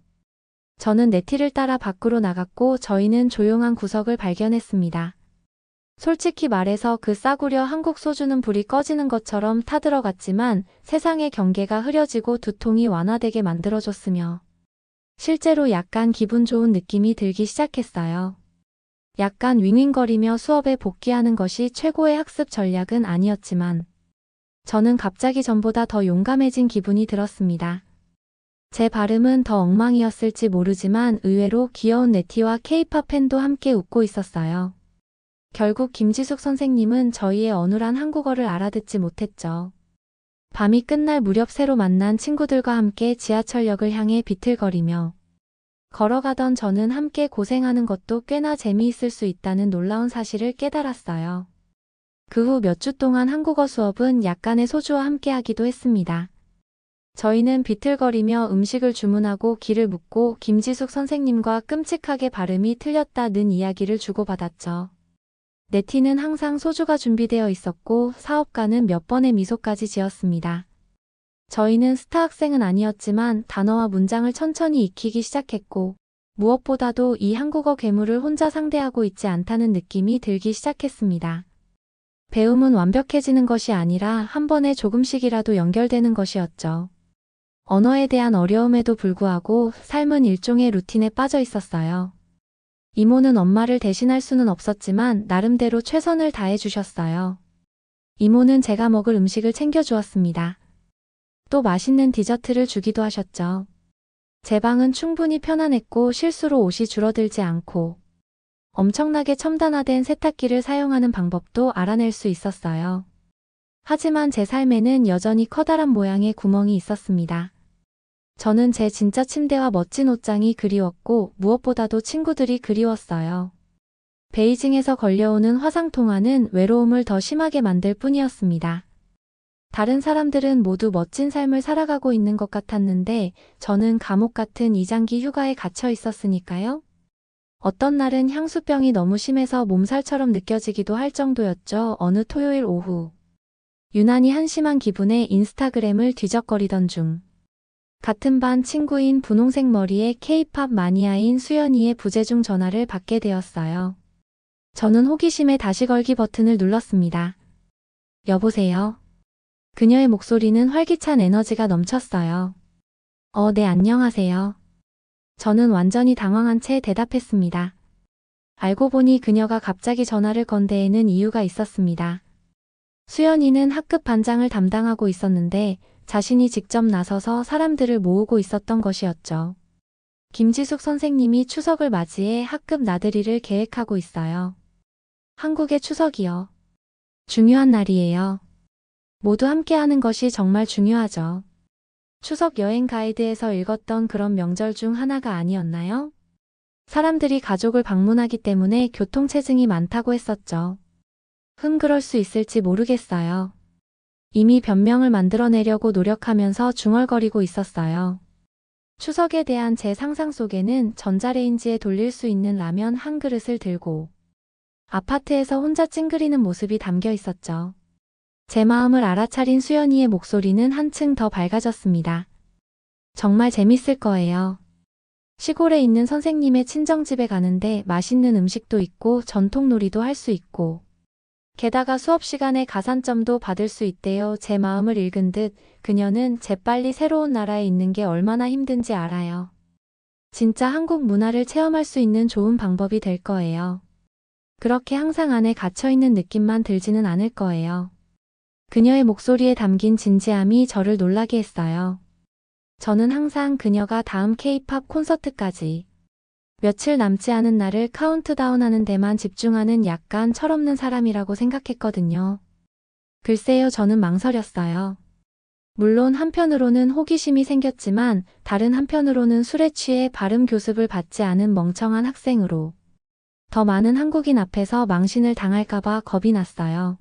저는 네티를 따라 밖으로 나갔고 저희는 조용한 구석을 발견했습니다. 솔직히 말해서 그 싸구려 한국 소주는 불이 꺼지는 것처럼 타들어갔지만 세상의 경계가 흐려지고 두통이 완화되게 만들어줬으며 실제로 약간 기분 좋은 느낌이 들기 시작했어요. 약간 윙윙거리며 수업에 복귀하는 것이 최고의 학습 전략은 아니었지만 저는 갑자기 전보다 더 용감해진 기분이 들었습니다. 제 발음은 더 엉망이었을지 모르지만 의외로 귀여운 네티와 케이팝 팬도 함께 웃고 있었어요. 결국 김지숙 선생님은 저희의 어눌한 한국어를 알아듣지 못했죠. 밤이 끝날 무렵 새로 만난 친구들과 함께 지하철역을 향해 비틀거리며 걸어가던 저는 함께 고생하는 것도 꽤나 재미있을 수 있다는 놀라운 사실을 깨달았어요. 그 후 몇 주 동안 한국어 수업은 약간의 소주와 함께 하기도 했습니다. 저희는 비틀거리며 음식을 주문하고 길을 묻고 김지숙 선생님과 끔찍하게 발음이 틀렸다는 이야기를 주고받았죠. 네티는 항상 소주가 준비되어 있었고 사업가는 몇 번의 미소까지 지었습니다. 저희는 스타 학생은 아니었지만 단어와 문장을 천천히 익히기 시작했고 무엇보다도 이 한국어 괴물을 혼자 상대하고 있지 않다는 느낌이 들기 시작했습니다. 배움은 완벽해지는 것이 아니라 한 번에 조금씩이라도 연결되는 것이었죠. 언어에 대한 어려움에도 불구하고 삶은 일종의 루틴에 빠져 있었어요. 이모는 엄마를 대신할 수는 없었지만 나름대로 최선을 다해 주셨어요. 이모는 제가 먹을 음식을 챙겨주었습니다. 또 맛있는 디저트를 주기도 하셨죠. 제 방은 충분히 편안했고 실수로 옷이 줄어들지 않고 엄청나게 첨단화된 세탁기를 사용하는 방법도 알아낼 수 있었어요. 하지만 제 삶에는 여전히 커다란 모양의 구멍이 있었습니다. 저는 제 진짜 침대와 멋진 옷장이 그리웠고 무엇보다도 친구들이 그리웠어요. 베이징에서 걸려오는 화상통화는 외로움을 더 심하게 만들 뿐이었습니다. 다른 사람들은 모두 멋진 삶을 살아가고 있는 것 같았는데 저는 감옥 같은 이장기 휴가에 갇혀 있었으니까요. 어떤 날은 향수병이 너무 심해서 몸살처럼 느껴지기도 할 정도였죠. 어느 토요일 오후. 유난히 한심한 기분에 인스타그램을 뒤적거리던 중 같은 반 친구인 분홍색 머리의 케이팝 마니아인 수연이의 부재중 전화를 받게 되었어요. 저는 호기심에 다시 걸기 버튼을 눌렀습니다. 여보세요? 그녀의 목소리는 활기찬 에너지가 넘쳤어요. 네, 안녕하세요. 저는 완전히 당황한 채 대답했습니다. 알고 보니 그녀가 갑자기 전화를 건 데에는 이유가 있었습니다. 수연이는 학급 반장을 담당하고 있었는데 자신이 직접 나서서 사람들을 모으고 있었던 것이었죠. 김지숙 선생님이 추석을 맞이해 학급 나들이를 계획하고 있어요. 한국의 추석이요. 중요한 날이에요. 모두 함께 하는 것이 정말 중요하죠. 추석 여행 가이드에서 읽었던 그런 명절 중 하나가 아니었나요? 사람들이 가족을 방문하기 때문에 교통체증이 많다고 했었죠. 그럴 수 있을지 모르겠어요. 이미 변명을 만들어내려고 노력하면서 중얼거리고 있었어요. 추석에 대한 제 상상 속에는 전자레인지에 돌릴 수 있는 라면 한 그릇을 들고 아파트에서 혼자 찡그리는 모습이 담겨 있었죠. 제 마음을 알아차린 수연이의 목소리는 한층 더 밝아졌습니다. 정말 재밌을 거예요. 시골에 있는 선생님의 친정집에 가는데 맛있는 음식도 있고 전통놀이도 할 수 있고 게다가 수업 시간에 가산점도 받을 수 있대요. 제 마음을 읽은 듯 그녀는 재빨리 새로운 나라에 있는 게 얼마나 힘든지 알아요. 진짜 한국 문화를 체험할 수 있는 좋은 방법이 될 거예요. 그렇게 항상 안에 갇혀있는 느낌만 들지는 않을 거예요. 그녀의 목소리에 담긴 진지함이 저를 놀라게 했어요. 저는 항상 그녀가 다음 K-팝 콘서트까지 며칠 남지 않은 날을 카운트다운하는 데만 집중하는 약간 철없는 사람이라고 생각했거든요. 글쎄요, 저는 망설였어요. 물론 한편으로는 호기심이 생겼지만 다른 한편으로는 술에 취해 발음 교습을 받지 않은 멍청한 학생으로 더 많은 한국인 앞에서 망신을 당할까봐 겁이 났어요.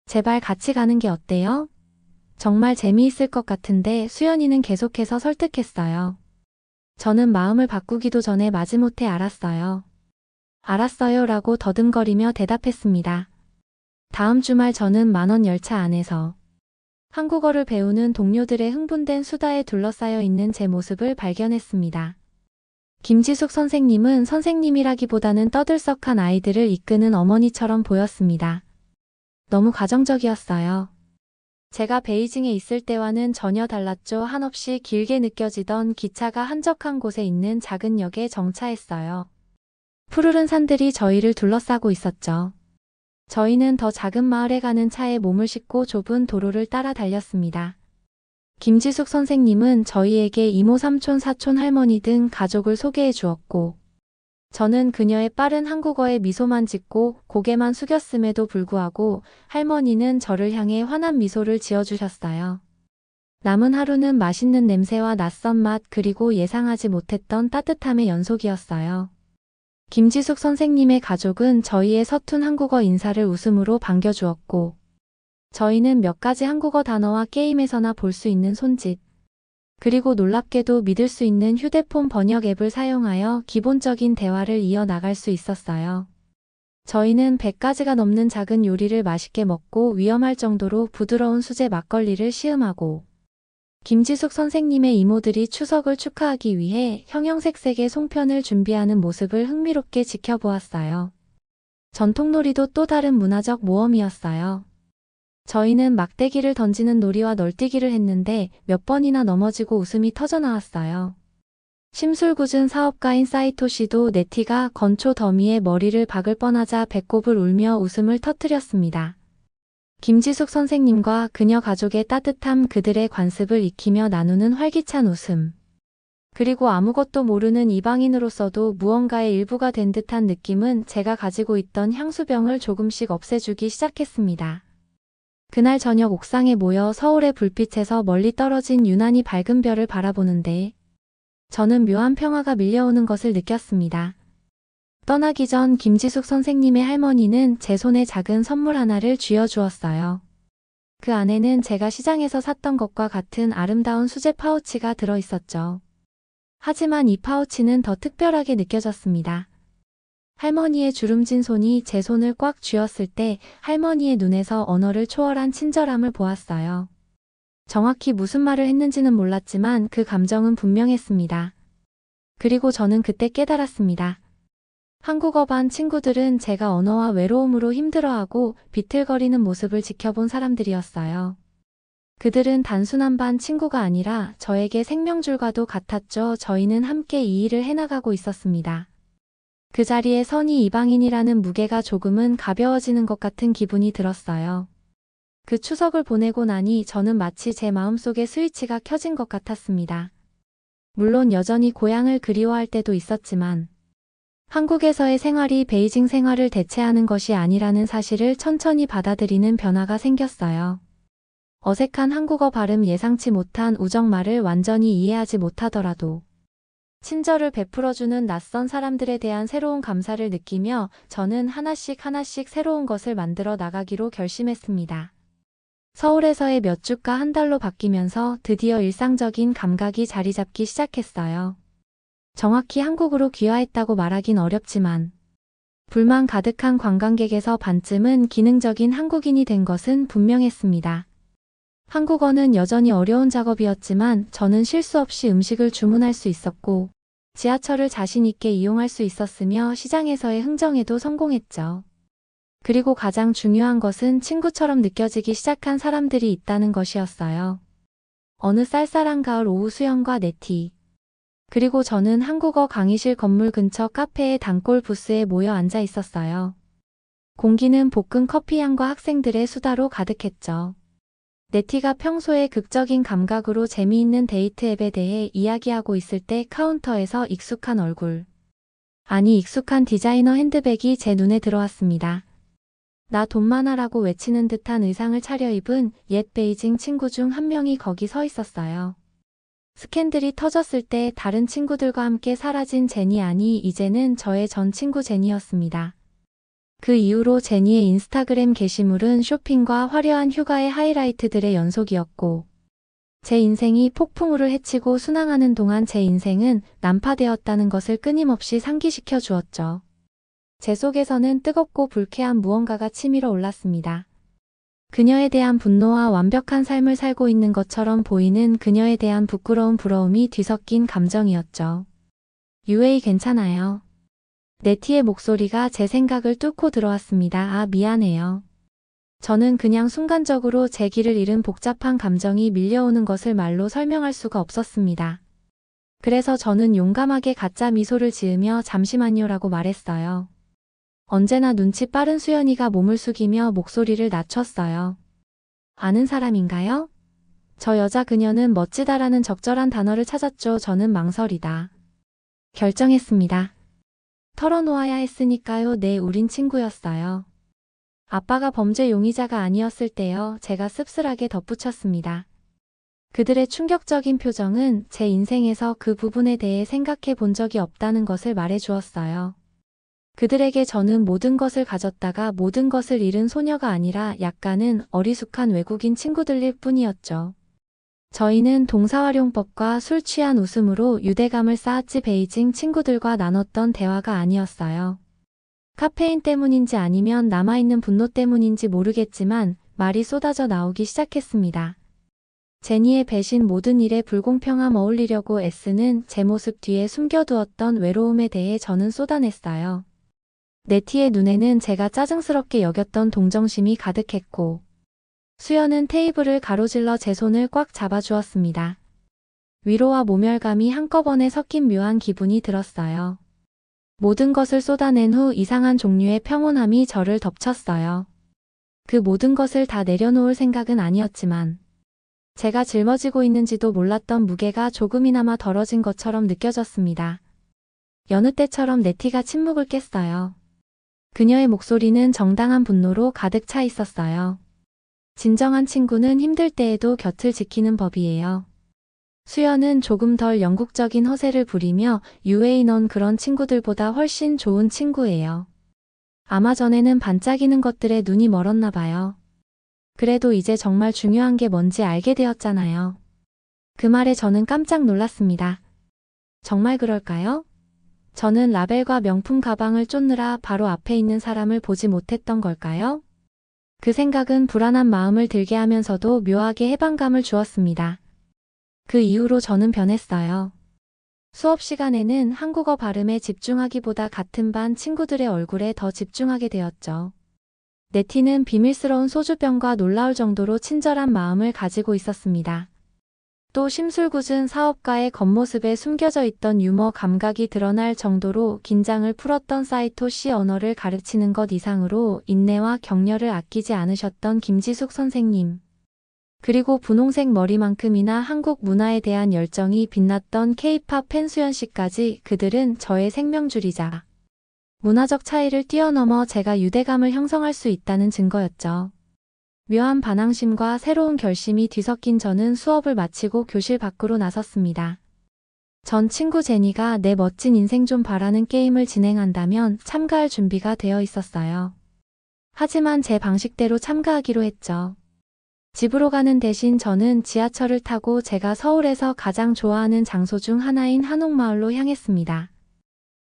제발 같이 가는 게 어때요? 정말 재미있을 것 같은데 수연이는 계속해서 설득했어요. 저는 마음을 바꾸기도 전에 마지못해 알았어요. 알았어요 라고 더듬거리며 대답했습니다. 다음 주말 저는 만원 열차 안에서 한국어를 배우는 동료들의 흥분된 수다에 둘러싸여 있는 제 모습을 발견했습니다. 김지숙 선생님은 선생님이라기보다는 떠들썩한 아이들을 이끄는 어머니처럼 보였습니다. 너무 가정적이었어요. 제가 베이징에 있을 때와는 전혀 달랐죠. 한없이 길게 느껴지던 기차가 한적한 곳에 있는 작은 역에 정차했어요. 푸르른 산들이 저희를 둘러싸고 있었죠. 저희는 더 작은 마을에 가는 차에 몸을 싣고 좁은 도로를 따라 달렸습니다. 김지숙 선생님은 저희에게 이모, 삼촌, 사촌, 할머니 등 가족을 소개해 주었고, 저는 그녀의 빠른 한국어에 미소만 짓고 고개만 숙였음에도 불구하고 할머니는 저를 향해 환한 미소를 지어주셨어요. 남은 하루는 맛있는 냄새와 낯선 맛 그리고 예상하지 못했던 따뜻함의 연속이었어요. 김지숙 선생님의 가족은 저희의 서툰 한국어 인사를 웃음으로 반겨주었고, 저희는 몇 가지 한국어 단어와 게임에서나 볼 수 있는 손짓, 그리고 놀랍게도 믿을 수 있는 휴대폰 번역 앱을 사용하여 기본적인 대화를 이어나갈 수 있었어요. 저희는 100가지가 넘는 작은 요리를 맛있게 먹고 위험할 정도로 부드러운 수제 막걸리를 시음하고, 김지숙 선생님의 이모들이 추석을 축하하기 위해 형형색색의 송편을 준비하는 모습을 흥미롭게 지켜보았어요. 전통놀이도 또 다른 문화적 모험이었어요. 저희는 막대기를 던지는 놀이와 널뛰기를 했는데 몇 번이나 넘어지고 웃음이 터져나왔어요. 심술궂은 사업가인 사이토 씨도 네티가 건초 더미에 머리를 박을 뻔하자 배꼽을 울며 웃음을 터뜨렸습니다. 김지숙 선생님과 그녀 가족의 따뜻함, 그들의 관습을 익히며 나누는 활기찬 웃음. 그리고 아무것도 모르는 이방인으로서도 무언가의 일부가 된 듯한 느낌은 제가 가지고 있던 향수병을 조금씩 없애주기 시작했습니다. 그날 저녁 옥상에 모여 서울의 불빛에서 멀리 떨어진 유난히 밝은 별을 바라보는데 저는 묘한 평화가 밀려오는 것을 느꼈습니다. 떠나기 전 김지숙 선생님의 할머니는 제 손에 작은 선물 하나를 쥐어주었어요. 그 안에는 제가 시장에서 샀던 것과 같은 아름다운 수제 파우치가 들어있었죠. 하지만 이 파우치는 더 특별하게 느껴졌습니다. 할머니의 주름진 손이 제 손을 꽉 쥐었을 때 할머니의 눈에서 언어를 초월한 친절함을 보았어요. 정확히 무슨 말을 했는지는 몰랐지만 그 감정은 분명했습니다. 그리고 저는 그때 깨달았습니다. 한국어 반 친구들은 제가 언어와 외로움으로 힘들어하고 비틀거리는 모습을 지켜본 사람들이었어요. 그들은 단순한 반 친구가 아니라 저에게 생명줄과도 같았죠. 저희는 함께 이 일을 해나가고 있었습니다. 그 자리에 선이 이방인이라는 무게가 조금은 가벼워지는 것 같은 기분이 들었어요. 그 추석을 보내고 나니 저는 마치 제 마음속에 스위치가 켜진 것 같았습니다. 물론 여전히 고향을 그리워할 때도 있었지만 한국에서의 생활이 베이징 생활을 대체하는 것이 아니라는 사실을 천천히 받아들이는 변화가 생겼어요. 어색한 한국어 발음, 예상치 못한 우정말을 완전히 이해하지 못하더라도 친절을 베풀어주는 낯선 사람들에 대한 새로운 감사를 느끼며 저는 하나씩 새로운 것을 만들어 나가기로 결심했습니다. 서울에서의 몇 주가 한 달로 바뀌면서 드디어 일상적인 감각이 자리 잡기 시작했어요. 정확히 한국으로 귀화했다고 말하긴 어렵지만 불만 가득한 관광객에서 반쯤은 기능적인 한국인이 된 것은 분명했습니다. 한국어는 여전히 어려운 작업이었지만 저는 실수 없이 음식을 주문할 수 있었고 지하철을 자신 있게 이용할 수 있었으며 시장에서의 흥정에도 성공했죠. 그리고 가장 중요한 것은 친구처럼 느껴지기 시작한 사람들이 있다는 것이었어요. 어느 쌀쌀한 가을 오후 수영과 네티. 그리고 저는 한국어 강의실 건물 근처 카페의 단골 부스에 모여 앉아 있었어요. 공기는 볶은 커피 향과 학생들의 수다로 가득했죠. 네티가 평소에 극적인 감각으로 재미있는 데이트 앱에 대해 이야기하고 있을 때 카운터에서 익숙한 얼굴, 아니 익숙한 디자이너 핸드백이 제 눈에 들어왔습니다. 나 돈 많아라고 외치는 듯한 의상을 차려입은 옛 베이징 친구 중 한 명이 거기 서 있었어요. 스캔들이 터졌을 때 다른 친구들과 함께 사라진 제니, 아니 이제는 저의 전 친구 제니였습니다. 그 이후로 제니의 인스타그램 게시물은 쇼핑과 화려한 휴가의 하이라이트들의 연속이었고 제 인생이 폭풍우를 헤치고 순항하는 동안 제 인생은 난파되었다는 것을 끊임없이 상기시켜 주었죠. 제 속에서는 뜨겁고 불쾌한 무언가가 치밀어 올랐습니다. 그녀에 대한 분노와 완벽한 삶을 살고 있는 것처럼 보이는 그녀에 대한 부끄러운 부러움이 뒤섞인 감정이었죠. UA 괜찮아요. 네티의 목소리가 제 생각을 뚫고 들어왔습니다. 아, 미안해요. 저는 그냥 순간적으로 제 길을 잃은 복잡한 감정이 밀려오는 것을 말로 설명할 수가 없었습니다. 그래서 저는 용감하게 가짜 미소를 지으며 잠시만요라고 말했어요. 언제나 눈치 빠른 수연이가 몸을 숙이며 목소리를 낮췄어요. 아는 사람인가요? 저 여자 그녀는 멋지다라는 적절한 단어를 찾았죠. 저는 망설이다. 결정했습니다. 털어놓아야 했으니까요. 네, 우린 친구였어요. 아빠가 범죄 용의자가 아니었을 때요. 제가 씁쓸하게 덧붙였습니다. 그들의 충격적인 표정은 제 인생에서 그 부분에 대해 생각해 본 적이 없다는 것을 말해 주었어요. 그들에게 저는 모든 것을 가졌다가 모든 것을 잃은 소녀가 아니라 약간은 어리숙한 외국인 친구들일 뿐이었죠. 저희는 동사활용법과 술 취한 웃음으로 유대감을 쌓았지 베이징 친구들과 나눴던 대화가 아니었어요. 카페인 때문인지 아니면 남아있는 분노 때문인지 모르겠지만 말이 쏟아져 나오기 시작했습니다. 제니의 배신 모든 일에 불공평함 어울리려고 애쓰는 제 모습 뒤에 숨겨두었던 외로움에 대해 저는 쏟아냈어요. 네티의 눈에는 제가 짜증스럽게 여겼던 동정심이 가득했고 수연은 테이블을 가로질러 제 손을 꽉 잡아주었습니다. 위로와 모멸감이 한꺼번에 섞인 묘한 기분이 들었어요. 모든 것을 쏟아낸 후 이상한 종류의 평온함이 저를 덮쳤어요. 그 모든 것을 다 내려놓을 생각은 아니었지만 제가 짊어지고 있는지도 몰랐던 무게가 조금이나마 덜어진 것처럼 느껴졌습니다. 여느 때처럼 네티가 침묵을 깼어요. 그녀의 목소리는 정당한 분노로 가득 차 있었어요. 진정한 친구는 힘들 때에도 곁을 지키는 법이에요. 수연은 조금 덜 영국적인 허세를 부리며 UA 넌 그런 친구들보다 훨씬 좋은 친구예요. 아마 전에는 반짝이는 것들에 눈이 멀었나 봐요. 그래도 이제 정말 중요한 게 뭔지 알게 되었잖아요. 그 말에 저는 깜짝 놀랐습니다. 정말 그럴까요? 저는 라벨과 명품 가방을 쫓느라 바로 앞에 있는 사람을 보지 못했던 걸까요? 그 생각은 불안한 마음을 들게 하면서도 묘하게 해방감을 주었습니다. 그 이후로 저는 변했어요. 수업 시간에는 한국어 발음에 집중하기보다 같은 반 친구들의 얼굴에 더 집중하게 되었죠. 네티는 비밀스러운 소주병과 놀라울 정도로 친절한 마음을 가지고 있었습니다. 또 심술궂은 사업가의 겉모습에 숨겨져 있던 유머 감각이 드러날 정도로 긴장을 풀었던 사이토 씨 언어를 가르치는 것 이상으로 인내와 격려를 아끼지 않으셨던 김지숙 선생님. 그리고 분홍색 머리만큼이나 한국 문화에 대한 열정이 빛났던 K-팝 팬수연 씨까지 그들은 저의 생명줄이자 문화적 차이를 뛰어넘어 제가 유대감을 형성할 수 있다는 증거였죠. 묘한 반항심과 새로운 결심이 뒤섞인 저는 수업을 마치고 교실 밖으로 나섰습니다. 전 친구 제니가 내 멋진 인생 좀 바라는 게임을 진행한다면 참가할 준비가 되어 있었어요. 하지만 제 방식대로 참가하기로 했죠. 집으로 가는 대신 저는 지하철을 타고 제가 서울에서 가장 좋아하는 장소 중 하나인 한옥마을로 향했습니다.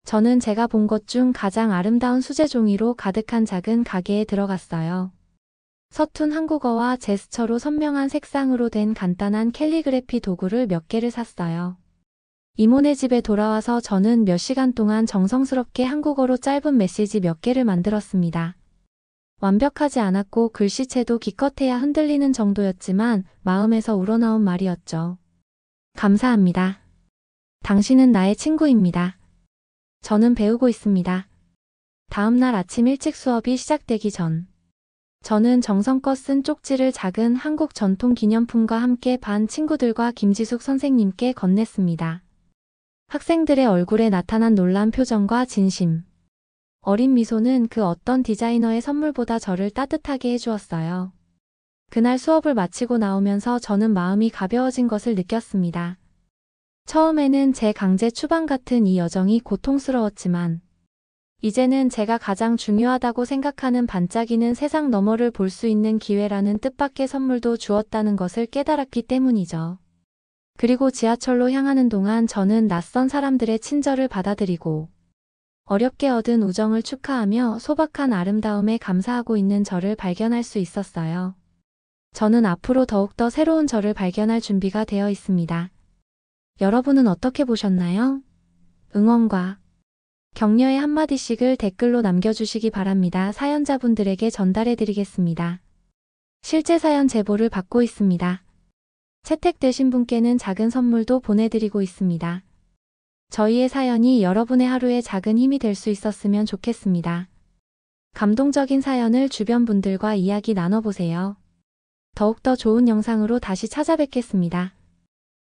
저는 제가 본 것 중 가장 아름다운 수제 종이로 가득한 작은 가게에 들어갔어요. 서툰 한국어와 제스처로 선명한 색상으로 된 간단한 캘리그래피 도구를 몇 개를 샀어요. 이모네 집에 돌아와서 저는 몇 시간 동안 정성스럽게 한국어로 짧은 메시지 몇 개를 만들었습니다. 완벽하지 않았고 글씨체도 기껏해야 흔들리는 정도였지만 마음에서 우러나온 말이었죠. 감사합니다. 당신은 나의 친구입니다. 저는 배우고 있습니다. 다음 날 아침 일찍 수업이 시작되기 전 저는 정성껏 쓴 쪽지를 작은 한국 전통 기념품과 함께 반 친구들과 김지숙 선생님께 건넸습니다. 학생들의 얼굴에 나타난 놀란 표정과 진심. 어린 미소는 그 어떤 디자이너의 선물보다 저를 따뜻하게 해주었어요. 그날 수업을 마치고 나오면서 저는 마음이 가벼워진 것을 느꼈습니다. 처음에는 제 강제 추방 같은 이 여정이 고통스러웠지만 이제는 제가 가장 중요하다고 생각하는 반짝이는 세상 너머를 볼 수 있는 기회라는 뜻밖의 선물도 주었다는 것을 깨달았기 때문이죠. 그리고 지하철로 향하는 동안 저는 낯선 사람들의 친절을 받아들이고 어렵게 얻은 우정을 축하하며 소박한 아름다움에 감사하고 있는 저를 발견할 수 있었어요. 저는 앞으로 더욱더 새로운 저를 발견할 준비가 되어 있습니다. 여러분은 어떻게 보셨나요? 응원과 격려의 한마디씩을 댓글로 남겨주시기 바랍니다. 사연자분들에게 전달해드리겠습니다. 실제 사연 제보를 받고 있습니다. 채택되신 분께는 작은 선물도 보내드리고 있습니다. 저희의 사연이 여러분의 하루에 작은 힘이 될 수 있었으면 좋겠습니다. 감동적인 사연을 주변 분들과 이야기 나눠보세요. 더욱더 좋은 영상으로 다시 찾아뵙겠습니다.